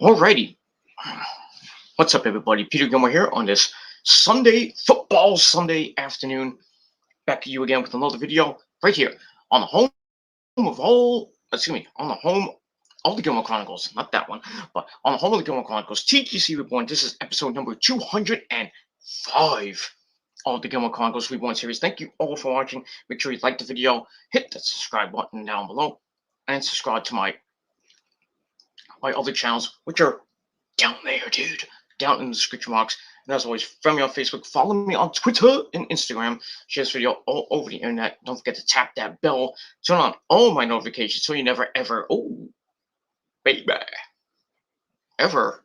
Alrighty. What's up, everybody? Peter Gilmore here on this football Sunday afternoon. Back to you again with another video right here on the home of on the home of the Gilmore Chronicles. Not that one, but on the home of the Gilmore Chronicles, TGC Reborn. This is episode number 205 of the Gilmore Chronicles Reborn series. Thank you all for watching. Make sure you like the video, hit the subscribe button down below, and subscribe to my other channels, which are down there, dude. Down in the description box. And as always, friend me on Facebook, follow me on Twitter and Instagram. Share this video all over the internet. Don't forget to tap that bell. Turn on all my notifications so you never ever, ever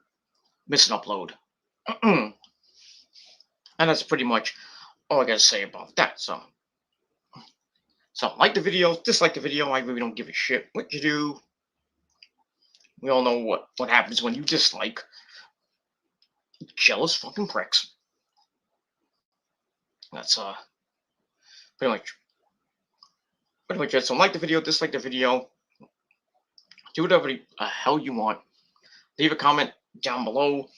miss an upload. And that's pretty much all I gotta say about that. So like the video, dislike the video. I really don't give a shit what you do. We all know what happens when you dislike. Jealous fucking pricks. That's pretty much it. So like the video, dislike the video, do whatever the hell you want. Leave a comment down below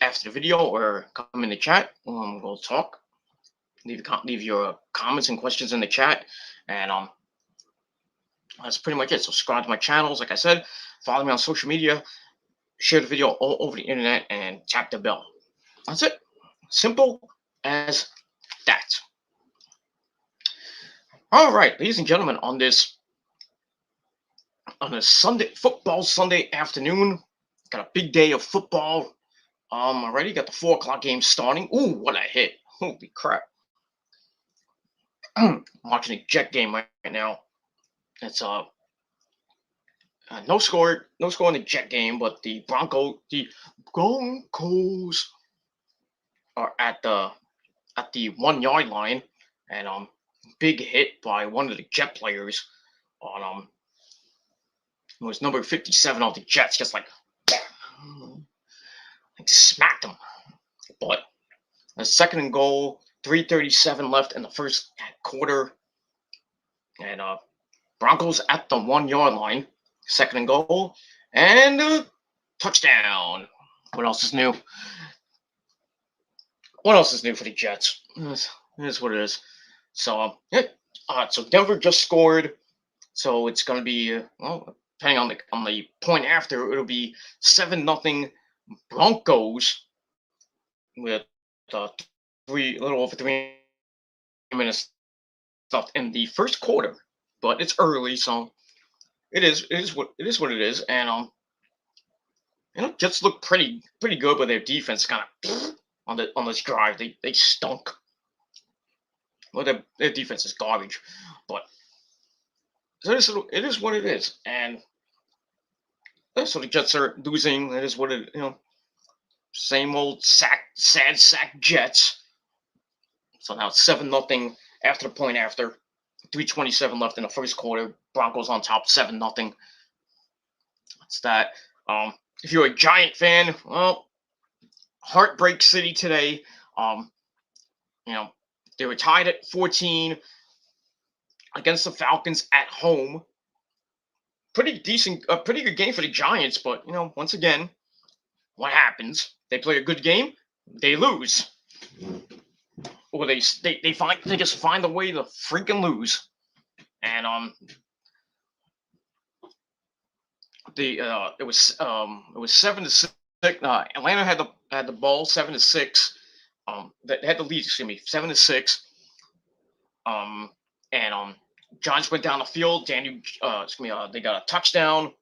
after the video or come in the chat. We'll talk. Leave your comments and questions in the chat, and that's pretty much it. So subscribe to my channels, like I said. Follow me on social media. Share the video all over the internet and tap the bell. That's it. Simple as that. All right, ladies and gentlemen, on this football Sunday afternoon, got a big day of football. Already got the 4 o'clock game starting. Ooh, what a hit! Holy crap! I'm watching a Jet game right now. It's no score in the Jet game, but the Broncos are at the 1 yard line, and big hit by one of the Jet players on it was number 57 of the Jets, just like smacked him. But a 2nd and goal, 3:37 left in the first quarter, and Broncos at the 1 yard line. 2nd and goal, and touchdown. What else is new? What else is new for the Jets? It is what it is. So, so Denver just scored. So it's going to be, depending on the point after, it'll be 7-0 Broncos with a little over 3 minutes left in the first quarter. But it's early, so it is what it is, and Jets look pretty good, but their defense kind of on this drive they stunk. Well, their defense is garbage, but it is what it is, and so the Jets are losing. It is what it same old sad sack Jets. So now it's 7-0 after the point after. 3:27 left in the first quarter. Broncos on top, 7-0. That's that. If you're a Giant fan, well, heartbreak city today. They were tied at 14 against the Falcons at home. Pretty good game for the Giants, but once again, what happens? They play a good game, they lose. Or they just find a way to freaking lose, and it was 7-6. Atlanta had the ball 7-6. That had the lead. 7-6. And Giants went down the field. They got a touchdown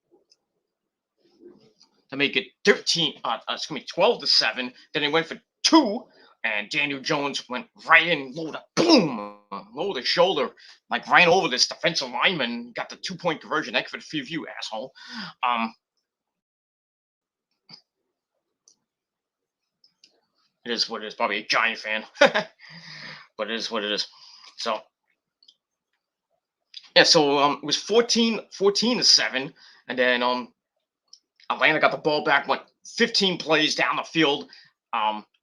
to make it 12-7. Then they went for 2. And Daniel Jones went right in, low the shoulder, like right over this defensive lineman. Got the 2-point conversion. That could be you, asshole. It is what it is. Probably a Giant fan, but it is what it is. So so it was 14-7, and then Atlanta got the ball back, went 15 plays down the field.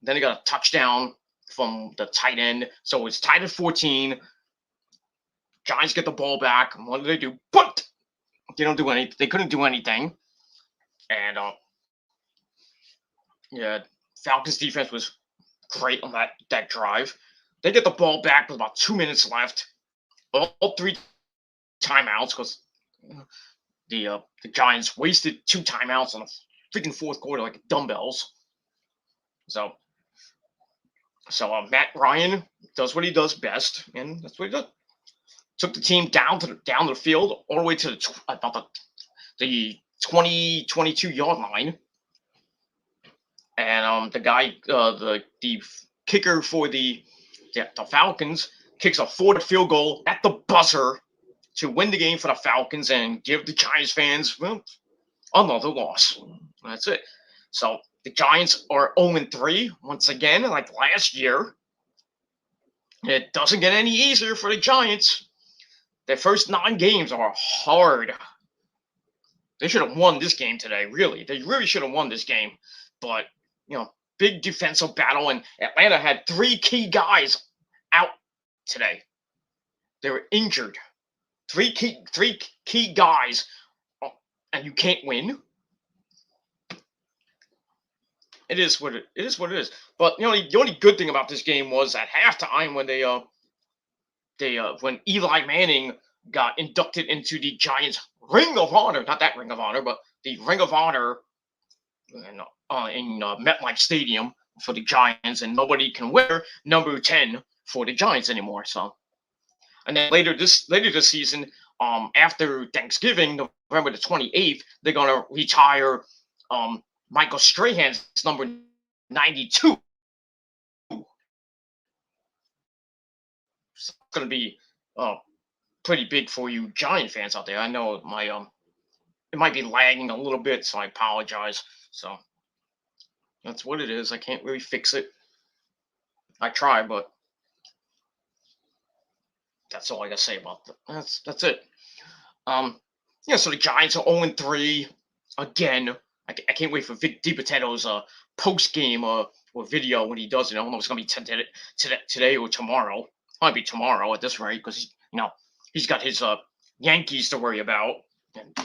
Then they got a touchdown from the tight end. So it's tied at 14. Giants get the ball back. What did they do? But they don't do anything. They couldn't do anything. And yeah, Falcons defense was great on that drive. They get the ball back with about 2 minutes left. All three timeouts because the Giants wasted two timeouts on the freaking fourth quarter like dumbbells. So Matt Ryan does what he does best, and that's what he does. Took the team down the field all the way to about the 22 yard line, and the guy the kicker for the Falcons kicks a 4th field goal at the buzzer to win the game for the Falcons and give the Giants fans, well, another loss. That's it. So the Giants are 0-3 once again, like last year. It doesn't get any easier for the Giants. Their first 9 games are hard. They should have won this game today, really. They really should have won this game. But, big defensive battle, and Atlanta had 3 key guys out today. They were injured. Three key guys, and you can't win. It is what it is. But the only good thing about this game was at halftime when when Eli Manning got inducted into the Giants Ring of Honor, not that Ring of Honor, but the Ring of Honor in MetLife Stadium for the Giants, and nobody can wear number 10 for the Giants anymore. So, and then later this season, after Thanksgiving, November the 28th, they're gonna retire Michael Strahan's number 92. It's gonna be pretty big for you Giant fans out there. I know it might be lagging a little bit, so I apologize. So that's what it is. I can't really fix it. I try, but that's all I gotta say about that. That's it. So the Giants are 0-3 again. I can't wait for Vic DiPateto's post game or video when he does it. I don't know if it's gonna be today or tomorrow. Might be tomorrow at this rate because he's got his Yankees to worry about. And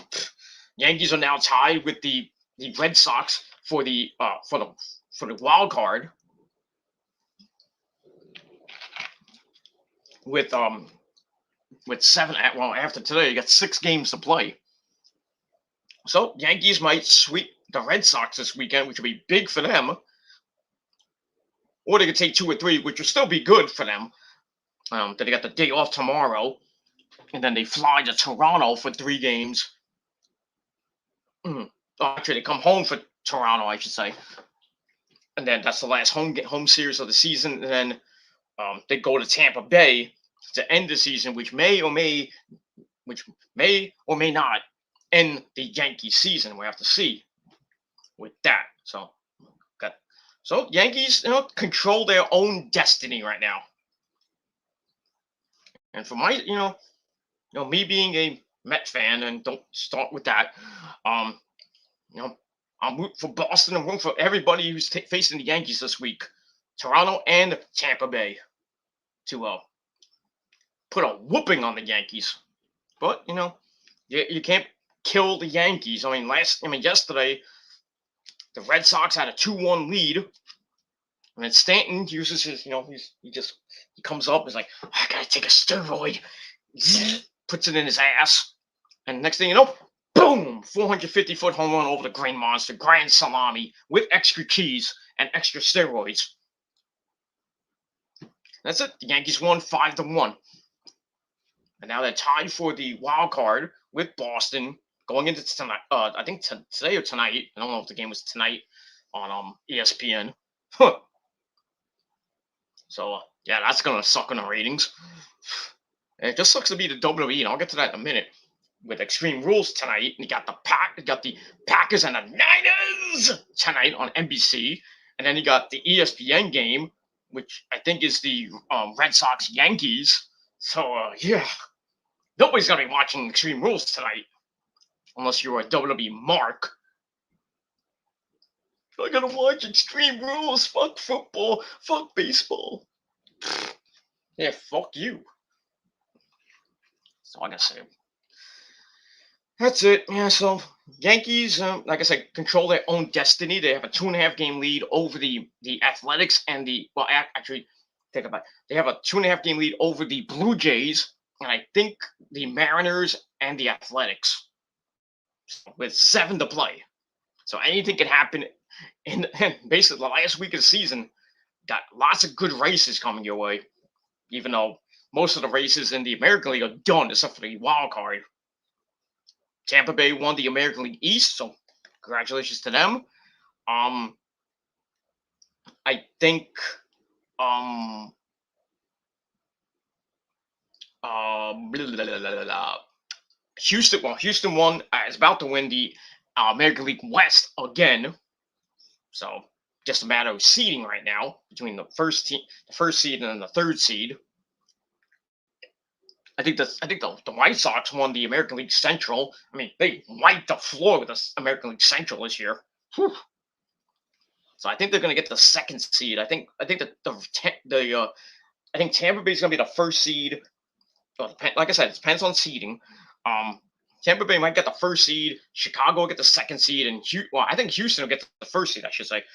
Yankees are now tied with the Red Sox for the wild card with 7. Well, after today, you got 6 games to play. So Yankees might sweep the Red Sox this weekend, which would be big for them. Or they could take 2 or 3, which would still be good for them. Then they got the day off tomorrow, and then they fly to Toronto for 3 games. Actually, they come home for Toronto, I should say. And then that's the last home series of the season. And then they go to Tampa Bay to end the season, which may or may not end the Yankee season. We have to see with that. So Yankees, control their own destiny right now. And for my, me being a Met fan, and don't start with that. I'm rooting for Boston. I'm rooting for everybody who's facing the Yankees this week, Toronto and Tampa Bay, to put a whooping on the Yankees. But you can't kill the Yankees. Yesterday, the Red Sox had a 2-1 lead, and then Stanton uses his, he comes up, he's like, I gotta take a steroid, puts it in his ass, and next thing you know, boom, 450-foot home run over the Green Monster, grand salami with extra cheese and extra steroids. That's it. The Yankees won 5-1. And now they're tied for the wild card with Boston going into tonight. I think today or tonight. I don't know if the game was tonight on ESPN. So yeah, that's gonna suck on the ratings. And it just sucks to be the WWE, and I'll get to that in a minute. With Extreme Rules tonight, you got the Packers and the Niners tonight on NBC, and then you got the ESPN game, which I think is the Red Sox Yankees. So yeah, nobody's gonna be watching Extreme Rules tonight unless you're a WWE mark. I gotta watch Extreme Rules. Fuck football. Fuck baseball. Yeah, fuck you. So I gotta say. That's it. Yeah. So Yankees, like I said, control their own destiny. They have a 2.5 game lead over the Athletics and the well, actually, think about it. They have a 2.5 game lead over the Blue Jays, and I think the Mariners and the Athletics with 7 to play. So anything can happen in basically the last week of the season. Got lots of good races coming your way, even though most of the races in the American League are done except for the wild card. Tampa Bay won the American League East, so congratulations to them. Um, I think um blah, blah, blah, blah, blah. Houston won. Is about to win the American League West again. So just a matter of seeding right now between the first seed, and then the third seed. I think the White Sox won the American League Central. I mean, they wiped the floor with the American League Central this year. Whew. So I think they're going to get the second seed. I think that I think Tampa Bay is going to be the first seed. Well, like I said, it depends on seeding. Um, Tampa Bay might get the first seed. Chicago will get the second seed, and well, I think Houston will get the first seed. I should say.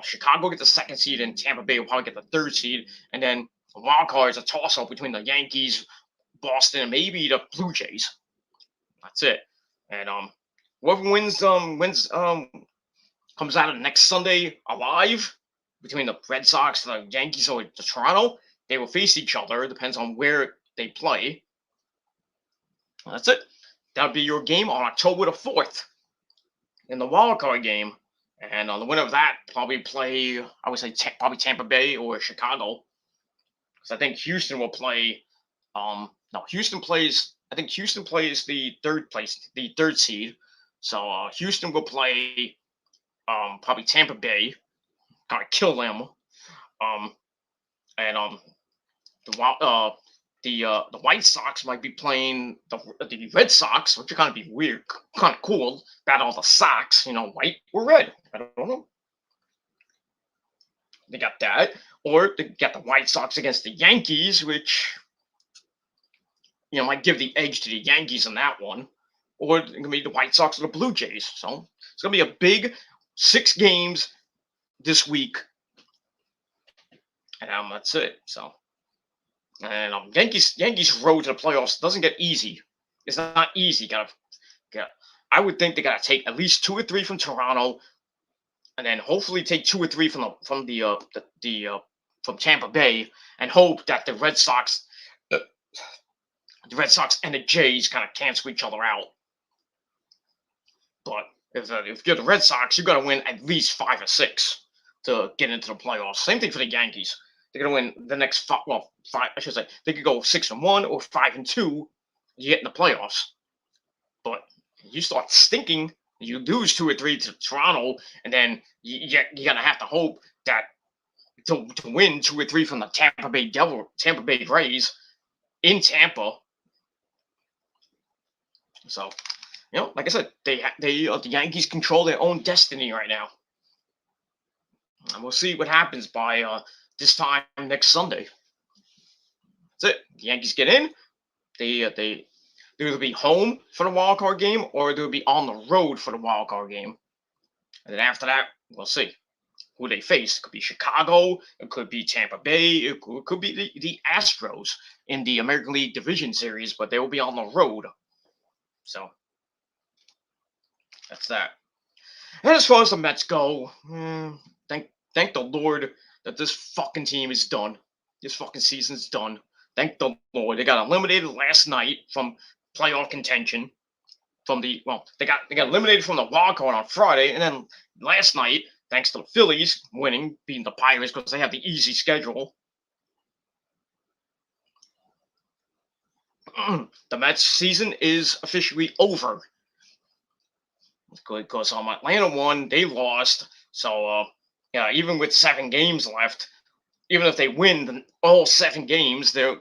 Chicago will get the second seed, and Tampa Bay will probably get the third seed. And then the wild card is a toss up between the Yankees, Boston, and maybe the Blue Jays. That's it. And whoever wins comes out of next Sunday alive between the Red Sox, the Yankees, or the Toronto. They will face each other. It depends on where they play. That's it. That'll be your game on October the 4th in the wild card game. And the winner of that probably play, I would say, probably Tampa Bay or Chicago. Because I think Houston will play. No, Houston plays. I think Houston plays the third seed. So Houston will play probably Tampa Bay. Gotta kill them. Um, and the the White Sox might be playing the Red Sox, which are kind of be weird, kind of cool. About all the Sox, white or red. I don't know. They got that, or they got the White Sox against the Yankees, which might give the edge to the Yankees in that one, or it can be the White Sox or the Blue Jays. So it's gonna be a big 6 games this week, and that's it. So. And Yankees road to the playoffs doesn't get easy. It's not easy. I would think they gotta take at least 2 or 3 from Toronto, and then hopefully take 2 or 3 from Tampa Bay, and hope that the Red Sox and the Jays kind of cancel each other out. But if you're the Red Sox, you got to win at least 5 or 6 to get into the playoffs. Same thing for the Yankees. They're gonna win the next five. I should say they could go 6-1 or 5-2. You get in the playoffs, but you start stinking. You lose 2 or 3 to Toronto, and then you're gonna have to hope that to win 2 or 3 from the Tampa Bay Rays in Tampa. So, like I said, the Yankees control their own destiny right now, and we'll see what happens by this time next Sunday. That's it. The Yankees get in. They will be home for the wild card game, or they'll be on the road for the wild card game. And then after that, we'll see who they face. It could be Chicago. It could be Tampa Bay. It could be the Astros in the American League Division Series, but they will be on the road. So that's that. And as far as the Mets go, thank the Lord that this fucking team is done. This fucking season's done. Thank the Lord. They got eliminated last night from playoff contention. They got eliminated from the wild card on Friday, and then last night, thanks to the Phillies winning, beating the Pirates because they have the easy schedule. The Mets season is officially over. Because Atlanta won, they lost. So even with 7 games left, even if they win all 7 games, they're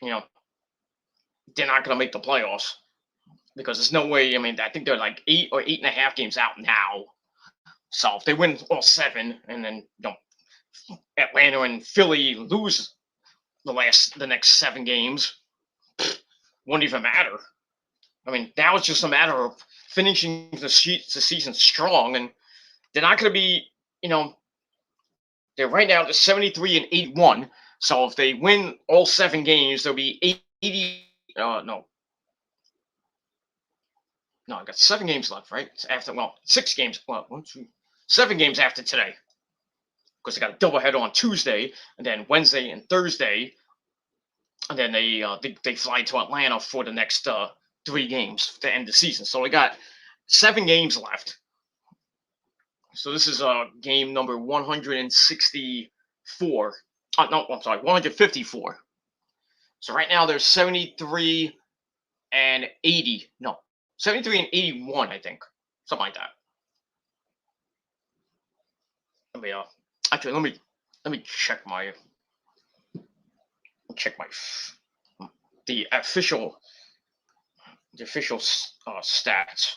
not going to make the playoffs because there's no way. I mean, I think they're like 8 or 8.5 games out now. So if they win all 7, and then Atlanta and Philly lose the next 7 games, won't even matter. I mean, now it's just a matter of finishing the season strong, and they're not going to be, you know, they're right now to 73 and 81. So if they win all 7 games, they'll be 80. No, no, I got 7 games left, right? It's after, well, 6 games. Well, 7 games after today, because they got a doubleheader on Tuesday, and then Wednesday and Thursday, and then they fly to Atlanta for the next 3 games to end the season. So we got 7 games left. So this is game number 164. No, I'm sorry, 154. So right now there's 73 and 80. No, 73 and 81, I think, something like that. Let me actually let me check my the official stats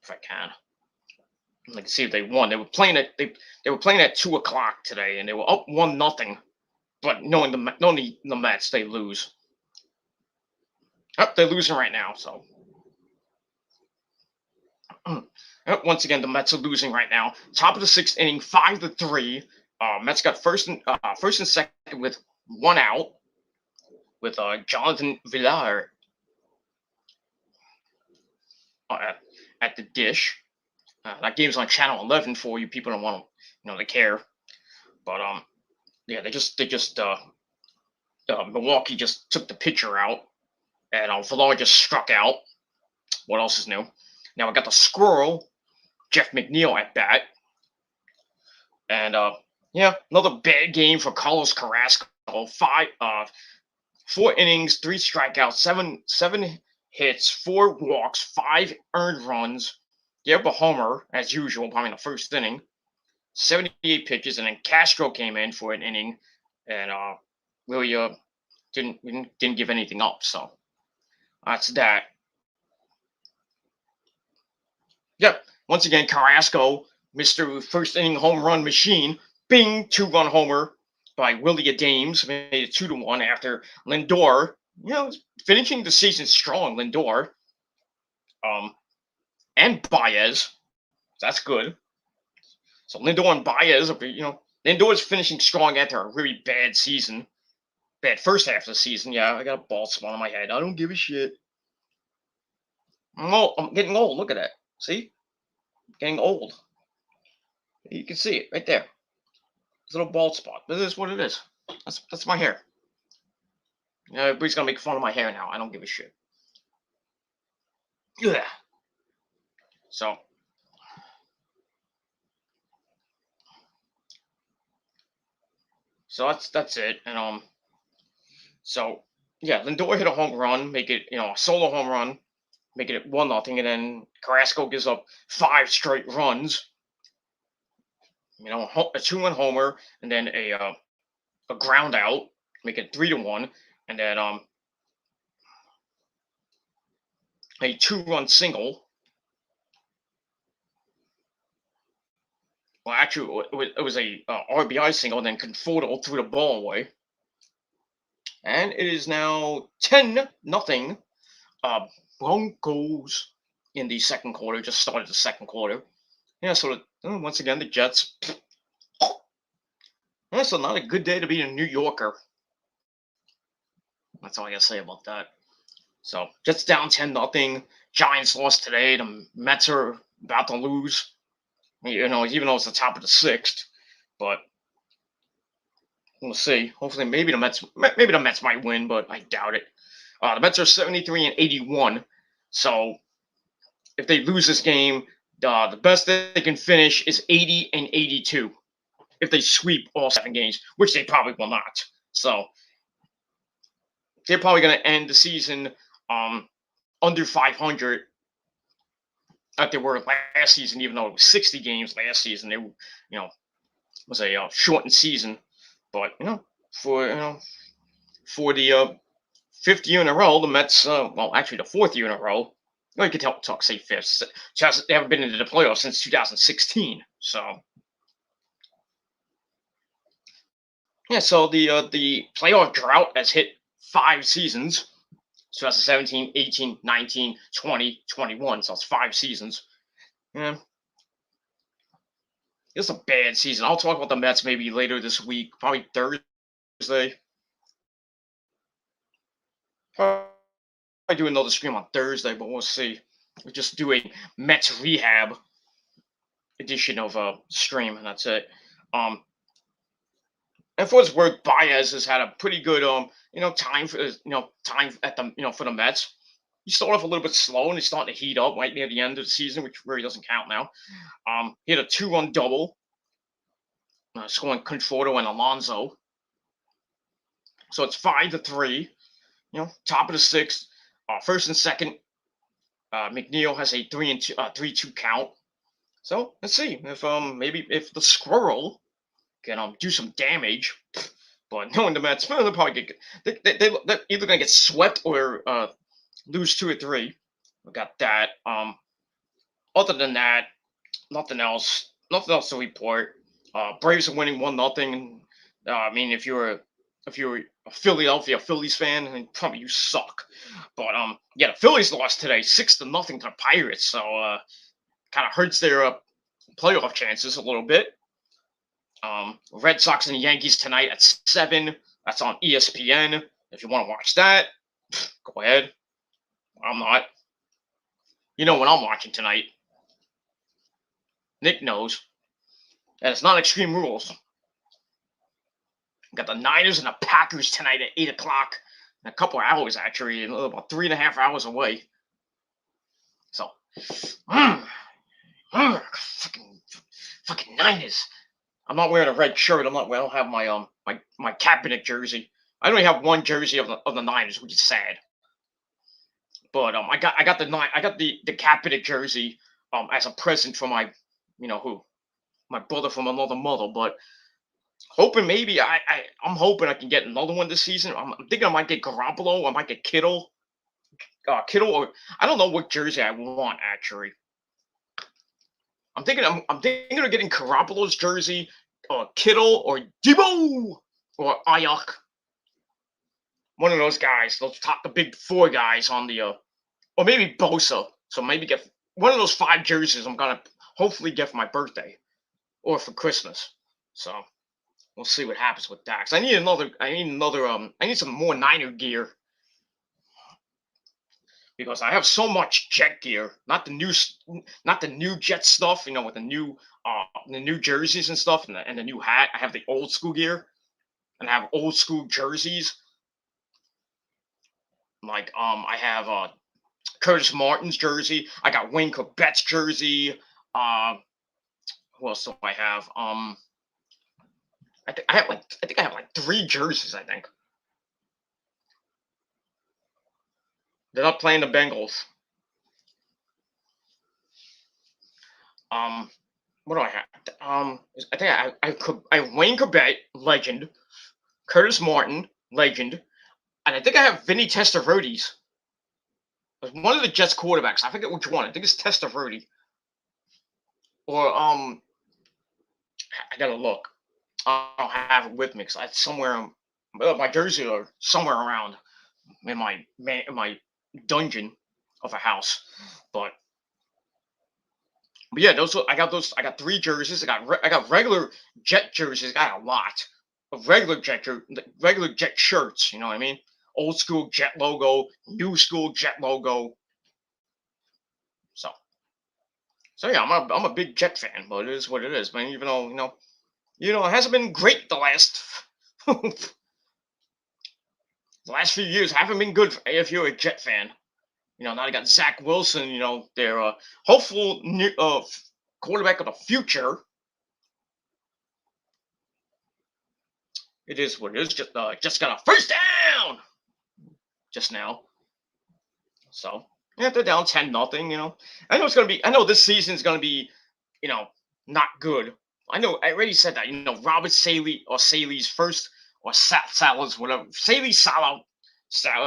if I can. Like see if they won. They were playing at they were playing at 2 o'clock today, and they were up 1-0. But knowing the Mets, they lose. Oh, they're losing right now. So once again, the Mets are losing right now. Top of the 6th inning, 5-3. Mets got first and second with 1 out with Jonathan Villar at the dish. That game's on channel 11 for you people don't want to, they care. But yeah, Milwaukee just took the pitcher out, and Villar just struck out. What else is new? Now I got the squirrel, Jeff McNeil at bat, and yeah, another bad game for Carlos Carrasco. 4 innings, 3 strikeouts, seven hits, 4 walks, 5 earned runs. Gave up a homer as usual, probably in the first inning. 78 pitches, and then Castro came in for an inning, and really didn't give anything up. So that's that. Yep. Once again, Carrasco, Mr. First Inning Home Run Machine, bing, 2-run homer by Willie Adames, made it 2-1 after Lindor, finishing the season strong. Lindor, and Baez, that's good. So Lindor and Baez, Lindor's finishing strong after a really bad season. Bad first half of the season. Yeah, I got a bald spot on my head. I don't give a shit. I'm getting old. Look at that. See? Getting old. You can see it right there. It's a little bald spot. But this is what it is. That's my hair. Everybody's gonna make fun of my hair now. I don't give a shit. Yeah. So that's it. And so yeah, Lindor hit a home run, make it a solo home run, make it 1-0, and then Carrasco gives up 5 straight runs. A 2-run homer, and then a ground out, make it 3-1, and then a 2-run single. Well, actually, it was a RBI single, and then Conforto threw the ball away. And it is now 10-0. Broncos in the second quarter. Just started the second quarter. Yeah, so once again, the Jets. Yeah, so not a good day to be a New Yorker. That's all I gotta say about that. So Jets down 10-0. Giants lost today. The Mets are about to lose. Even though it's the top of the 6th, but we'll see. Hopefully, maybe the Mets might win, but I doubt it. The Mets are 73 and 81. So if they lose this game, the best that they can finish is 80 and 82. If they sweep all 7 games, which they probably will not. So they're probably going to end the season under 500 like they were last season, even though it was 60 games last season. They, was a shortened season. But for the 5th year in a row, the Mets, actually the 4th year in a row. You could say 5th. They haven't been into the playoffs since 2016. So yeah, so the playoff drought has hit 5 seasons. 2017, 18, 19, 20, 21. So it's 5 seasons. Yeah, it's a bad season. I'll talk about the Mets maybe later this week, probably Thursday. Probably do another stream on Thursday, but we'll see. We're just doing Mets rehab edition of a stream, and that's it. Um, and for its worth, Baez has had a pretty good time for time at the for the Mets. He started off a little bit slow, and he's starting to heat up right near the end of the season, which really doesn't count now. He had a 2-run double, scoring Conforto and Alonso. So it's 5-3. Top of the sixth. First and second, McNeil has a 3-2 count. So let's see if maybe if the squirrel can do some damage. But knowing the Mets, they'll probably get they're either gonna get swept or lose 2 or 3. We got that. Other than that, nothing else. Nothing else to report. Braves are winning 1-0. I mean, if you're a Philadelphia Phillies fan, then probably you suck. But yeah, the Phillies lost today, 6-0 to the Pirates. So kind of hurts their playoff chances a little bit. Red Sox and the Yankees tonight at 7. That's on ESPN. If you want to watch that, go ahead. I'm not. You know what I'm watching tonight. Nick knows. And it's not Extreme Rules. Got the Niners and the Packers tonight at 8 o'clock. In a couple of hours, actually. About 3.5 hours away. So, fucking Niners. I'm not wearing a red shirt. I don't have my Kaepernick jersey. I only have one jersey of the Niners, which is sad. But I got the Kaepernick jersey as a present for my my brother from another mother. But hoping maybe I'm hoping I can get another one this season. I'm thinking I might get Garoppolo. I might get Kittle. Kittle, or I don't know what jersey I want actually. I'm thinking of getting Garoppolo's jersey, or Kittle, or Debo, or Ayuk. One of those guys, the big 4 guys on the, or maybe Bosa. So maybe get one of those 5 jerseys. I'm gonna hopefully get for my birthday, or for Christmas. So we'll see what happens with that. 'Cause I need another. I need some more Niner gear. Because I have so much Jet gear, not the new Jet stuff, with the new jerseys and stuff, and the new hat. I have the old school gear, and I have old school jerseys. Like I have Curtis Martin's jersey. I got Wayne Corbett's jersey. Who else do I have? I think I have like 3 jerseys. I think they're not playing the Bengals. What do I have? I think I have Wayne Corbett, legend. Curtis Martin, legend, and I think I have Vinny Testarodes. One of the Jets quarterbacks. I forget which one. I think it's Testaverde. Or I gotta look. I don't have it with me because it's somewhere. My jersey are somewhere around in my dungeon of a house. But yeah, I got those. I got 3 jerseys. I got regular Jet jerseys. I got a lot of regular Jet shirts. You know what I mean? Old school Jet logo, new school Jet logo. So yeah, I'm a big Jet fan, but it is what it is, man. Even though it hasn't been great the last the last few years haven't been good if you're a Jet fan. Now they got Zach Wilson. Their hopeful new quarterback of the future. It is what it is. Just got a first down just now. So yeah, they're down 10-0. I know it's gonna be. I know this season's gonna be, not good. I know. I already said that. Robert Saley's first, or Salah's, whatever. Salah,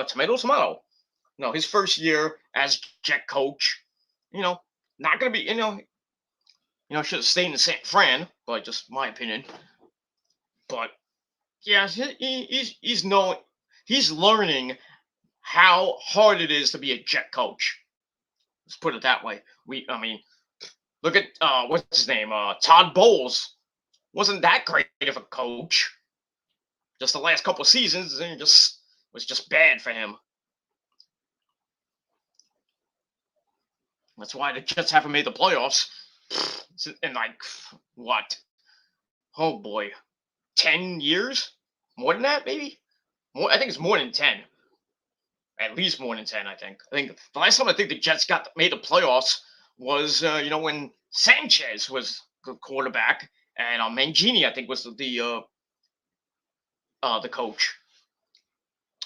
tomato. His first year as Jet coach. Not gonna be. Should have stayed in San Fran, but just my opinion. But yeah, he's learning how hard it is to be a Jet coach. Let's put it that way. I mean, look at what's his name? Todd Bowles wasn't that great of a coach. Just the last couple of seasons, and just was just bad for him. That's why the Jets haven't made the playoffs in like what? Oh boy, 10 years? More than that, maybe. More, I think it's more than 10. At least more than 10. I think. I think the last time I think the Jets got made the playoffs was when Sanchez was the quarterback and Mangini I think was the coach.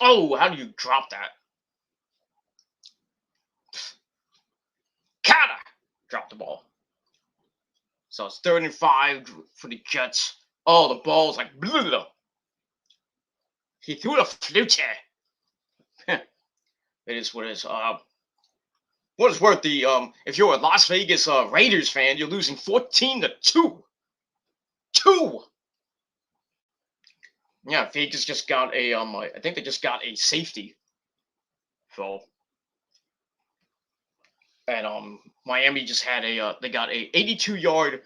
Oh, how do you drop that? Kata dropped the ball. So it's 3rd and 5 for the Jets. Oh, the ball's like blah, blah. He threw the flute. It is what it is. What is worth the if you're a Las Vegas Raiders fan, you're losing 14-2. 2. Yeah, Vegas just got a I think they just got a safety. So and Miami just had they got a 82-yard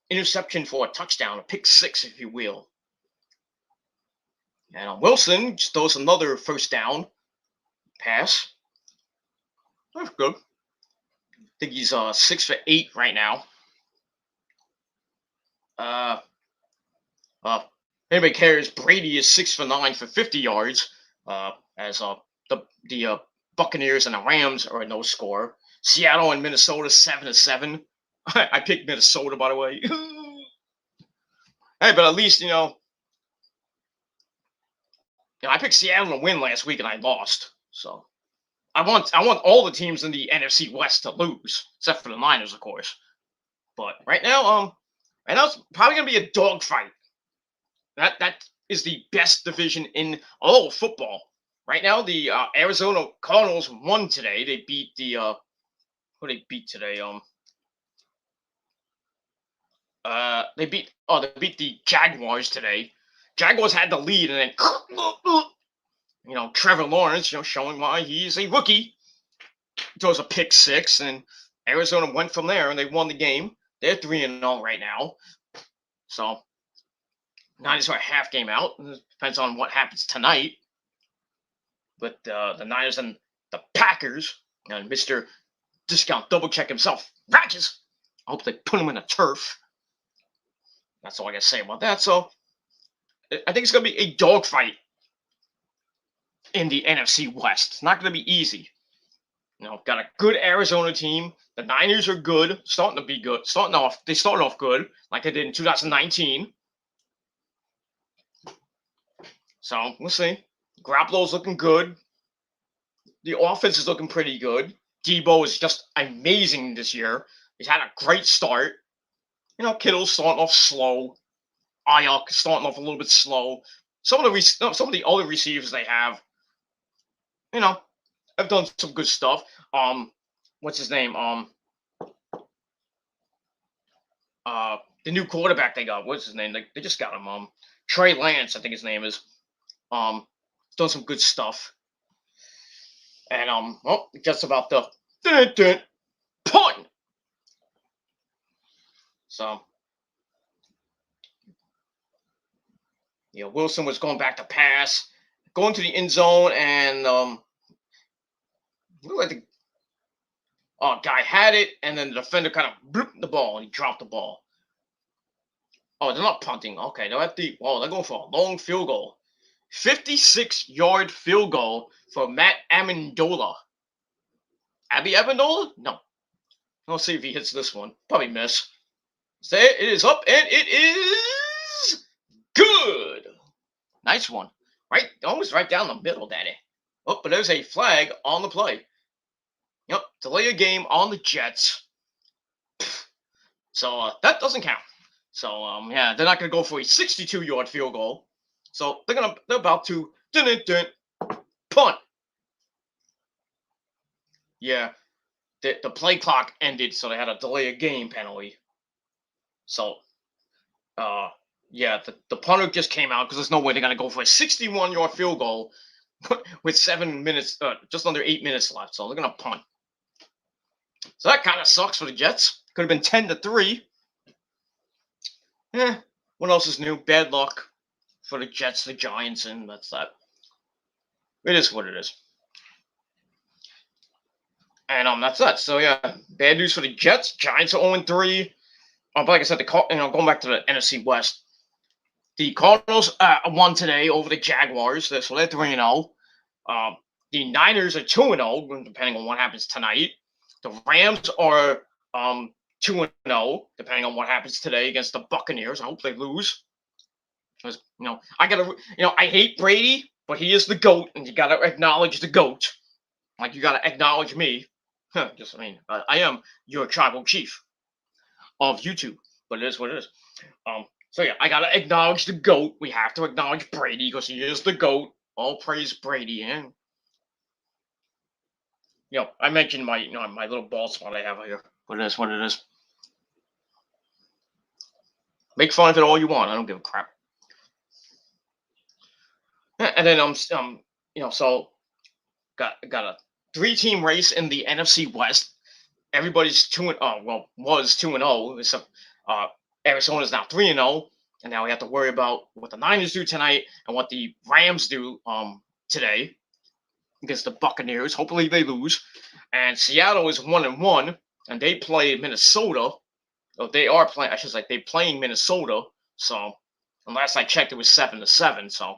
interception for a touchdown, a pick six, if you will. And Wilson just throws another first down pass. That's good. I think he's 6 for 8 right now. Anybody cares? Brady is 6 for 9 for 50 yards. As the Buccaneers and the Rams are no score. Seattle and Minnesota 7-7. I picked Minnesota, by the way. Hey, but at least I picked Seattle to win last week and I lost. So I want all the teams in the NFC West to lose, except for the Niners, of course. But right now it's probably gonna be a dogfight. That is the best division in all of football. Right now, the Arizona Cardinals won today. They beat the who they beat today? They beat the Jaguars today. Jaguars had the lead, and then Trevor Lawrence, showing why he's a rookie, throws a pick six, and Arizona went from there, and they won the game. They're 3-0 right now. So Niners are a half game out. Depends on what happens tonight. But the Niners and the Packers, and Mr. Discount Double Check himself, Rodgers. I hope they put him in a turf. That's all I got to say about that. So I think it's going to be a dogfight in the NFC West. It's not going to be easy. Got a good Arizona team. The Niners are good, starting to be good. They started off good, like they did in 2019. So we'll see. Garoppolo's looking good. The offense is looking pretty good. Debo is just amazing this year. He's had a great start. Kittle's starting off slow. Ayuk starting off a little bit slow. Some of the other receivers they have, have done some good stuff. What's his name? The new quarterback they got. What's his name? They just got him. Trey Lance, I think his name is. Done some good stuff. And just about the punt. So Wilson was going back to pass, going to the end zone, and the guy had it, and then the defender kind of blooped the ball, and he dropped the ball. Oh, they're not punting. Okay, they're going for a long field goal. 56-yard field goal for Matt Amendola. Abby Amendola? No. Let's see if he hits this one. Probably miss. Say it is up, and it is good. Nice one. Almost right down the middle, Daddy. Oh, but there's a flag on the play. Yep, delay a game on the Jets. So that doesn't count. So they're not gonna go for a 62-yard field goal. So they're about to punt. Yeah, the play clock ended, so they had a delay a game penalty. So the punter just came out because there's no way they're gonna go for a 61-yard field goal with 7 minutes, just under 8 minutes left. So they're gonna punt. So that kind of sucks for the Jets. Could have been 10-3. Eh, what else is new? Bad luck for the Jets, the Giants, and that's that. It is what it is. And that's that. So yeah, bad news for the Jets. Giants are 0-3. But like I said, going back to the NFC West, the Cardinals won today over the Jaguars, so they're 3-0. The Niners are 2-0, depending on what happens tonight. The Rams are 2-0, depending on what happens today against the Buccaneers. I hope they lose. Because I hate Brady, but he is the GOAT, and you gotta acknowledge the GOAT. Like you gotta acknowledge me. I am your tribal chief of YouTube, but it is what it is. So yeah, I gotta acknowledge the GOAT. We have to acknowledge Brady because he is the GOAT. All praise Brady, and I mentioned my little bald spot I have here. But it is what it is. Make fun of it all you want. I don't give a crap. And then so got a 3-team race in the NFC West. Everybody's was 2-0. Except Arizona's now 3-0, and now we have to worry about what the Niners do tonight and what the Rams do today against the Buccaneers. Hopefully they lose. And Seattle is 1-1, and they play Minnesota. Oh, they are playing. I should say they're playing Minnesota. So, and last I checked, it was 7-7. So,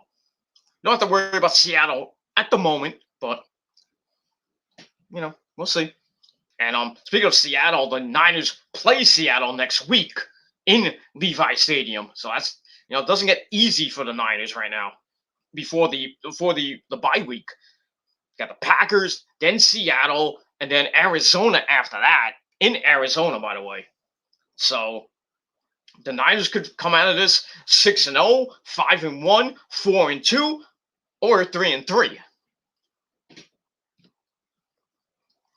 don't have to worry about Seattle at the moment. But we'll see. And speaking of Seattle, the Niners play Seattle next week in Levi Stadium. So that's it doesn't get easy for the Niners right now. Before the bye week, got the Packers, then Seattle, and then Arizona after that. In Arizona, by the way. So the Niners could come out of this 6-0, 5-1, 4-2, or 3-3.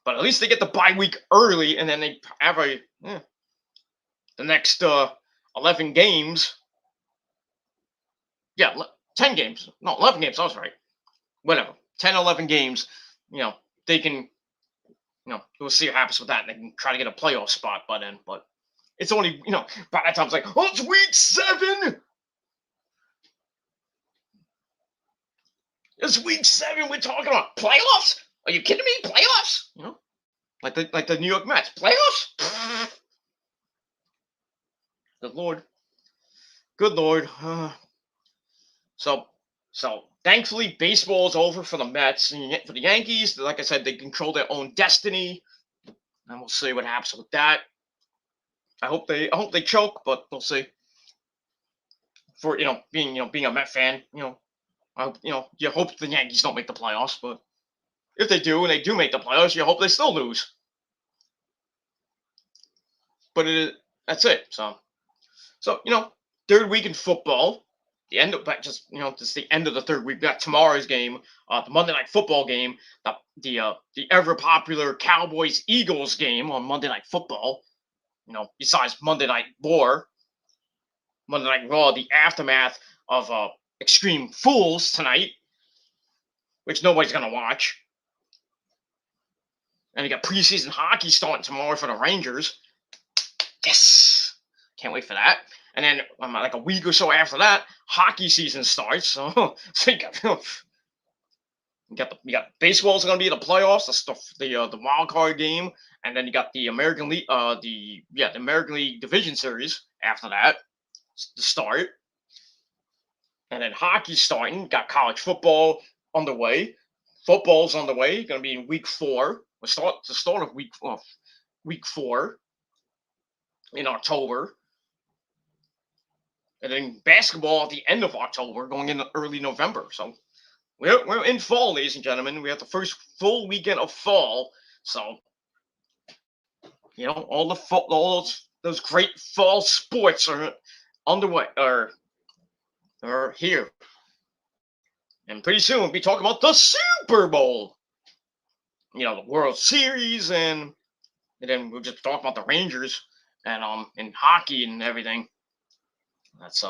But at least they get the bye week early, and then they have the next 11 games. Yeah, 10 games. No, 11 games. I was right. Whatever. 10, 11 games. They can. We'll see what happens with that. And they can try to get a playoff spot by then. But it's only, by that time it's like, oh, it's week 7. It's week 7. We're talking about playoffs. Are you kidding me? Playoffs? Like the New York Mets. Playoffs? Good Lord. Good Lord. So thankfully, baseball is over for the Mets. And for the Yankees, like I said, they control their own destiny. And we'll see what happens with that. I hope they choke, but we'll see. For being a Met fan, I hope you hope the Yankees don't make the playoffs, but if they do and they do make the playoffs, you hope they still lose. But that's it. So third week in football. The end of just the end of the third week. We got tomorrow's game, the Monday Night Football game, the ever popular Cowboys Eagles game on Monday Night Football. Besides Monday Night War, Monday Night Raw, the aftermath of Extreme Fools tonight, which nobody's gonna watch. And you got preseason hockey starting tomorrow for the Rangers. Yes, can't wait for that. And then like a week or so after that, hockey season starts. So you got baseball's going to be in the playoffs. The wild card game, and then you got the American League, the American League Division Series after that to start. And then hockey's starting. Got college football underway. Football's underway. Going to be in week 4. The start of week 4 in October. And then basketball at the end of October, going into early November. So we're in fall, ladies and gentlemen. We have the first full weekend of fall. So all those great fall sports are underway, are here. And pretty soon we'll be talking about the Super Bowl. The World Series, and then we'll just talk about the Rangers and hockey and everything. That's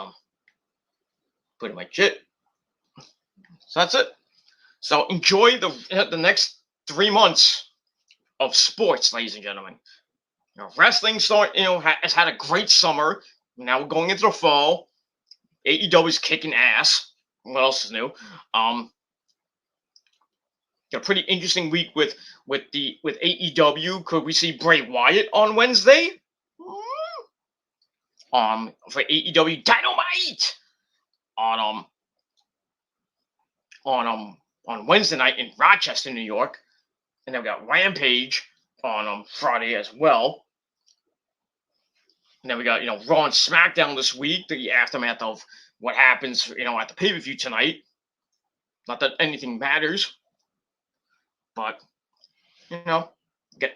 pretty much it. So that's it. So enjoy the next 3 months of sports, ladies and gentlemen. Wrestling has had a great summer. Now we're going into the fall. AEW is kicking ass. What else is new? Um, a pretty interesting week with AEW. Could we see Bray Wyatt on Wednesday? For AEW Dynamite on on on Wednesday night in Rochester, New York, and then we got Rampage on Friday as well. And then we got Raw and SmackDown this week, the aftermath of what happens at the pay per view tonight. Not that anything matters, but we got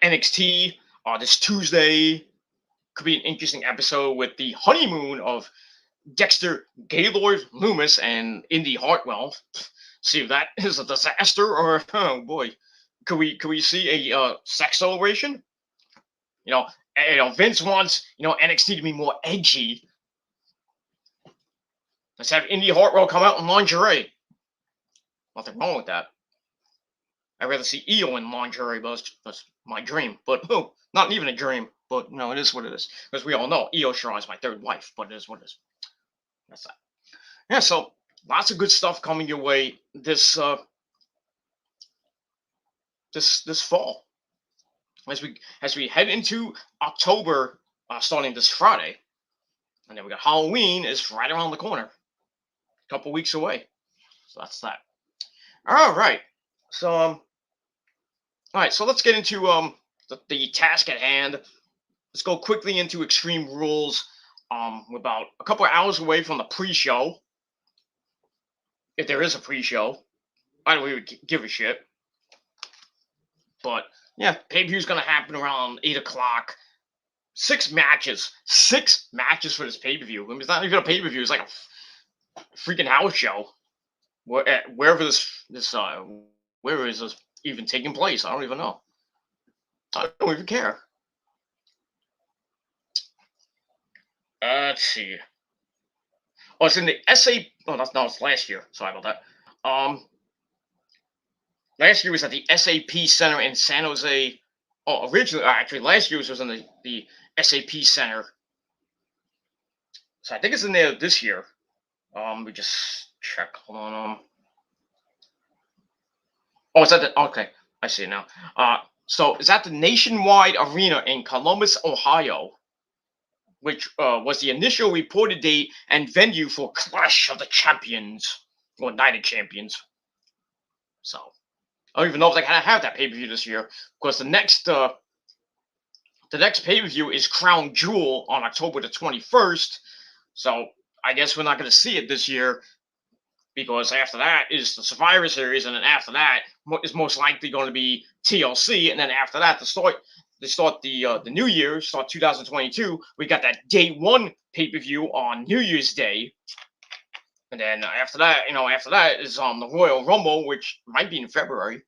NXT this Tuesday. Could be an interesting episode with the honeymoon of Dexter Gaylord Loomis and Indy Hartwell. See if that is a disaster or oh boy, could we see a sex celebration? Vince wants NXT to be more edgy. Let's have Indy Hartwell come out in lingerie. Nothing wrong with that. I'd rather see Io in lingerie, but that's my dream. But not even a dream. But no, it is what it is. Because we all know Io Shirai is my third wife, but it is what it is. That's that. Yeah, so lots of good stuff coming your way this this fall. As we head into October, starting this Friday, and then we got Halloween is right around the corner, a couple weeks away. So that's that. All right. So all right. So let's get into the task at hand. Let's go quickly into Extreme Rules. We're about a couple of hours away from the pre-show. If there is a pre-show, I don't even give a shit. But yeah, pay-per-view is going to happen around 8 o'clock. 6 matches for this pay-per-view. I mean, it's not even a pay-per-view. It's like a freaking house show. Wherever where is this even taking place? I don't even know. I don't even care. Let's see. Oh, it's in the SA. Oh, it's last year. Sorry about that. Last year was at the SAP Center in San Jose. Oh, originally, actually, last year was in the SAP Center. So I think it's in there this year. We just check. Hold on. Oh, it's at the. Okay, I see it now. So it's at the Nationwide Arena in Columbus, Ohio, which was the initial reported date and venue for Clash of the Champions or Night of Champions. So I don't even know if they're gonna have that pay per view this year because the next pay per view is Crown Jewel on October the 21st. So I guess we're not gonna see it this year because after that is the Survivor Series, and then after that is most likely going to be TLC, and then after that to start the new year, start 2022. We got that day one pay per view on New Year's Day, and then after that is the Royal Rumble, which might be in February.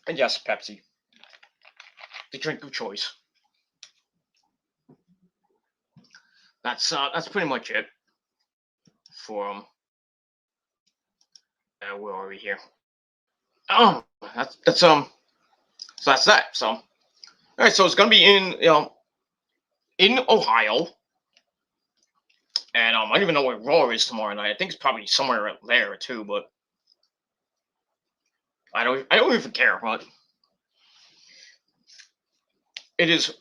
And yes, Pepsi, the drink of choice. That's pretty much it for where are we here? That's so that's that. So all right, so it's gonna be in Ohio, and I don't even know where Raw is tomorrow night. I think it's probably somewhere there too, but I don't even care. But it is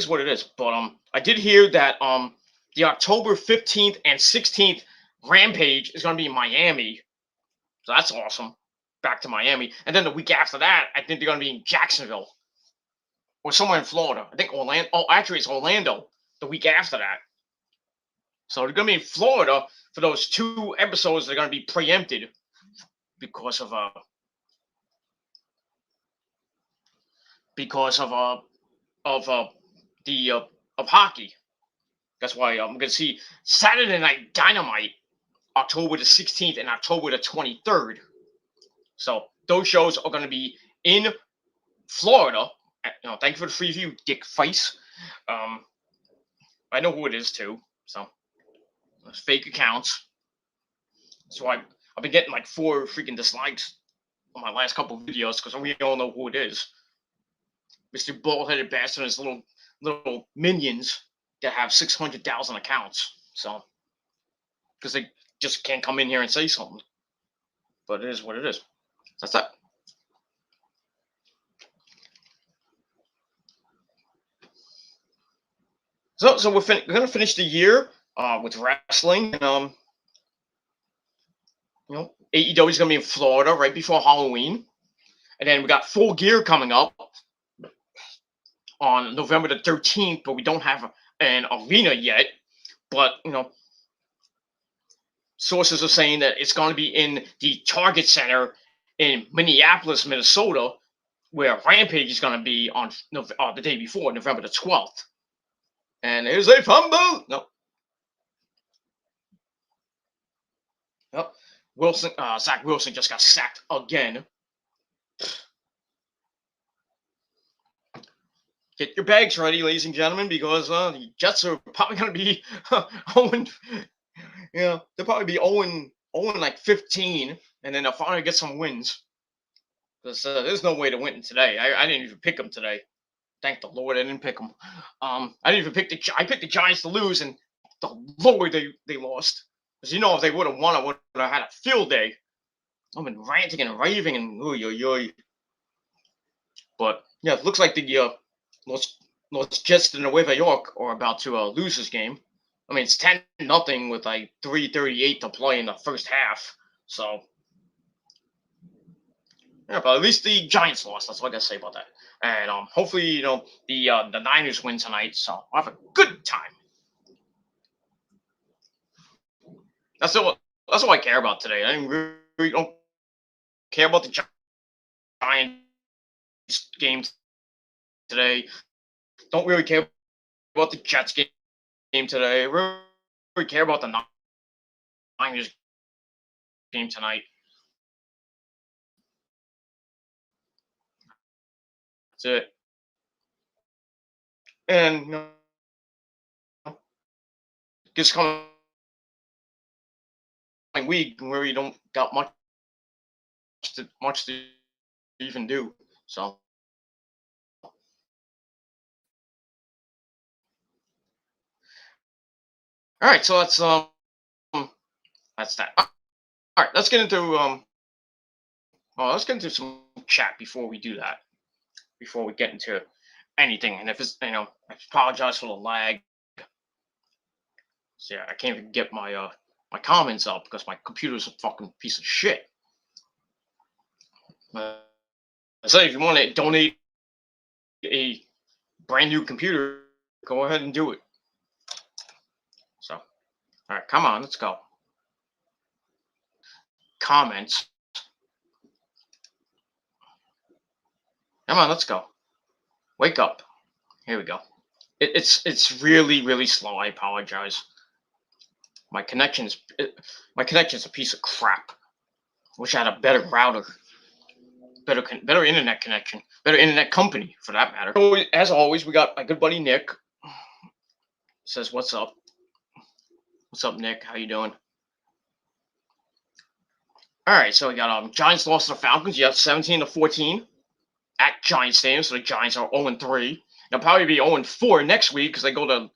what it is. But I did hear that the October 15th and 16th Rampage is gonna be in Miami, so that's awesome. Back to Miami, and then the week after that, I think they're gonna be in Jacksonville or somewhere in Florida. I think Orlando. Oh, actually, it's Orlando the week after that. So they're going to be in Florida for those 2 episodes. They're going to be preempted because of hockey. That's why I'm going to see Saturday Night Dynamite, October the 16th and October the 23rd. So those shows are going to be in Florida. Thank you for the free view, Dick Face. I know who it is too. So those fake accounts. So I've been getting like 4 freaking dislikes on my last couple of videos because we all know who it is. Mr. Bald-headed bastard and his little minions that have 600,000 accounts. So because they just can't come in here and say something. But it is what it is. That's that. So we're gonna finish the year with wrestling, and AEW is gonna be in Florida right before Halloween, and then we got Full Gear coming up on November the 13th, but we don't have an arena yet. But sources are saying that it's going to be in the Target Center in Minneapolis, Minnesota, where Rampage is going to be on the day before, November the 12th. And there's a fumble. No. Nope. Wilson, Zach Wilson just got sacked again. Get your bags ready, ladies and gentlemen, because the Jets are probably going to be owing. They'll probably be owing like 15, and then they'll finally get some wins. Because there's no way to win today. I didn't even pick them today. Thank the Lord I didn't pick them. I didn't even pick I picked the Giants to lose, and the Lord they lost. Because if they would have won, I would have had a field day. I've been ranting and raving and oy. But yeah, it looks like the Los Jets de Nueva York are about to lose this game. I mean, it's 10-0 with like 3:38 to play in the first half. So yeah, but at least the Giants lost. That's what I gotta say about that. And hopefully, the Niners win tonight. So I'll have a good time. That's all I care about today. I really don't care about the Giants game today. Don't really care about the Jets game today. Really care about the Niners game tonight. That's it. And just coming week where you don't got much to even do. So all right, so that's that. All right, let's get into let's get into some chat before we do that. Before we get into anything, and if it's I apologize for the lag. So yeah, I can't even get my my comments up because my computer's a fucking piece of shit. So if you want to donate a brand new computer, go ahead and do it. So, all right, come on, let's go. Comments. Come on, let's go. Wake up. Here we go. It's really slow. I apologize. My connection's a piece of crap. Wish I had a better router, better internet connection, better internet company for that matter. So, as always, we got my good buddy Nick. Says, "What's up? What's up, Nick? How you doing?" All right, so we got Giants lost to the Falcons. You have 17-14 at Giants Stadium, so the Giants are 0-3. They'll probably be 0-4 next week because they go to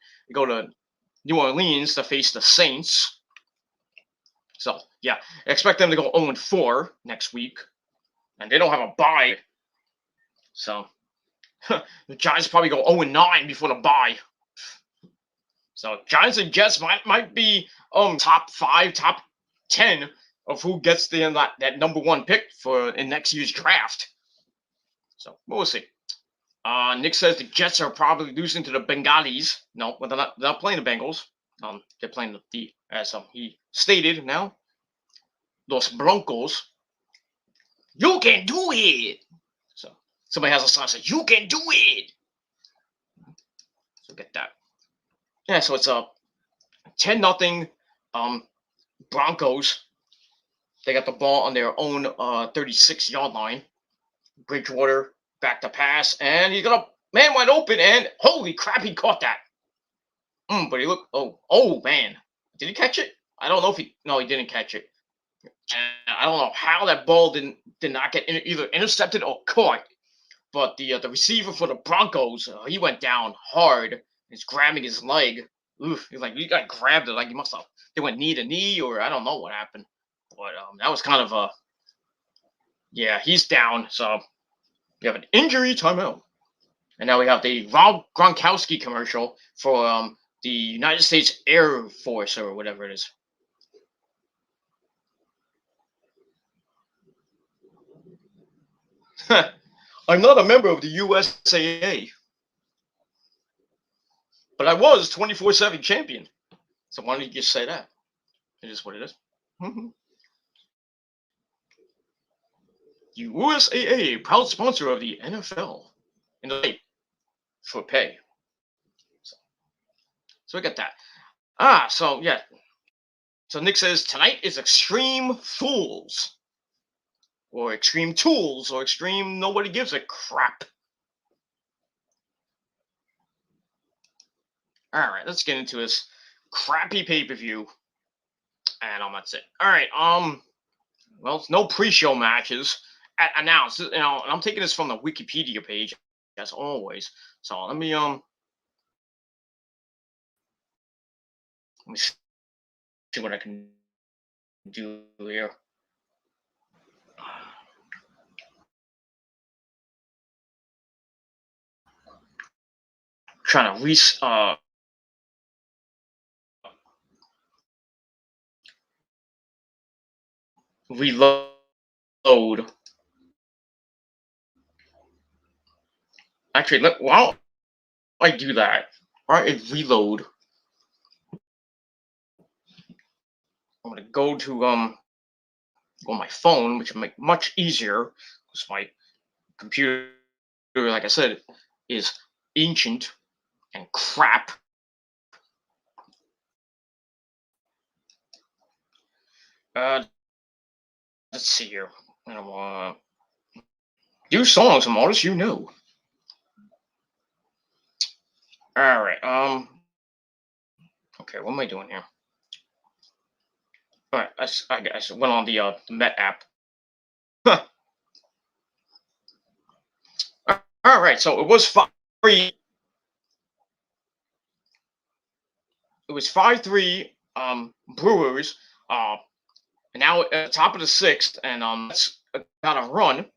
New Orleans to face the Saints. So yeah, expect them to go 0-4 next week, and they don't have a bye. So the Giants probably go 0-9 before the bye. So Giants and Jets might be top 5, top 10 of who gets that number 1 pick in next year's draft. So we'll see. Nick says the Jets are probably losing to the Bengalis. No, but they're not playing the Bengals. They're playing as he stated now, Los Broncos. You can do it. So somebody has a sign that says you can do it. So get that. Yeah, so it's 10-0 Broncos. They got the ball on their own 36-yard line. Bridgewater back to pass, and he's got a man wide open, and holy crap, he caught that. But he looked, oh man, did he catch it? I don't know if he didn't catch it. And I don't know how that ball did not get either intercepted or caught. But the receiver for the Broncos, he went down hard. He's grabbing his leg. Oof, he's like, you got grabbed it like you must have. They went knee to knee, or I don't know what happened. But that was kind of a yeah. He's down, so we have an injury timeout. And now we have the Rob Gronkowski commercial for the United States Air Force or whatever it is. I'm not a member of the USAA, but I was 24/7 champion. So why don't you just say that? It is what it is. USAA, proud sponsor of the NFL in the state for pay. So we got that. So yeah. So Nick says tonight is Extreme Fools, or Extreme Tools, or Extreme Nobody Gives a Crap. All right, let's get into this crappy pay-per-view, and that's it. All right, well, no pre-show matches announced. And I'm taking this from the Wikipedia page as always. So let me see what I can do here. Trying to reload. Actually, why don't I do that? All right, reload. I'm gonna go to on my phone, which will make much easier because my computer, like I said, is ancient and crap. Let's see here. Do songs from artists you know. All right. Okay, what am I doing here? All right, I went on the Met app. All right, so it was 5-3. It was 5-3 Brewers. And now at the top of the sixth, and that's got a run,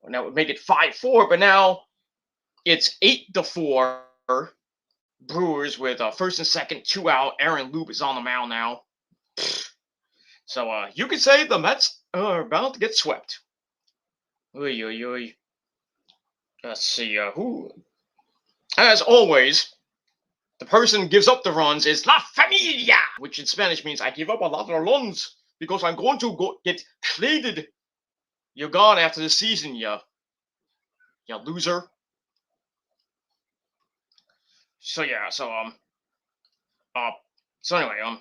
and that would make it 5-4. But now it's 8-4 Brewers with first and second, 2 out. Aaron Loop is on the mound now. So you could say the Mets are about to get swept. Oy, oy, oy. Let's see who. As always, the person who gives up the runs is La Familia, which in Spanish means I give up a lot of runs because I'm going to get traded. You're gone after the season, you loser. So yeah, so anyway,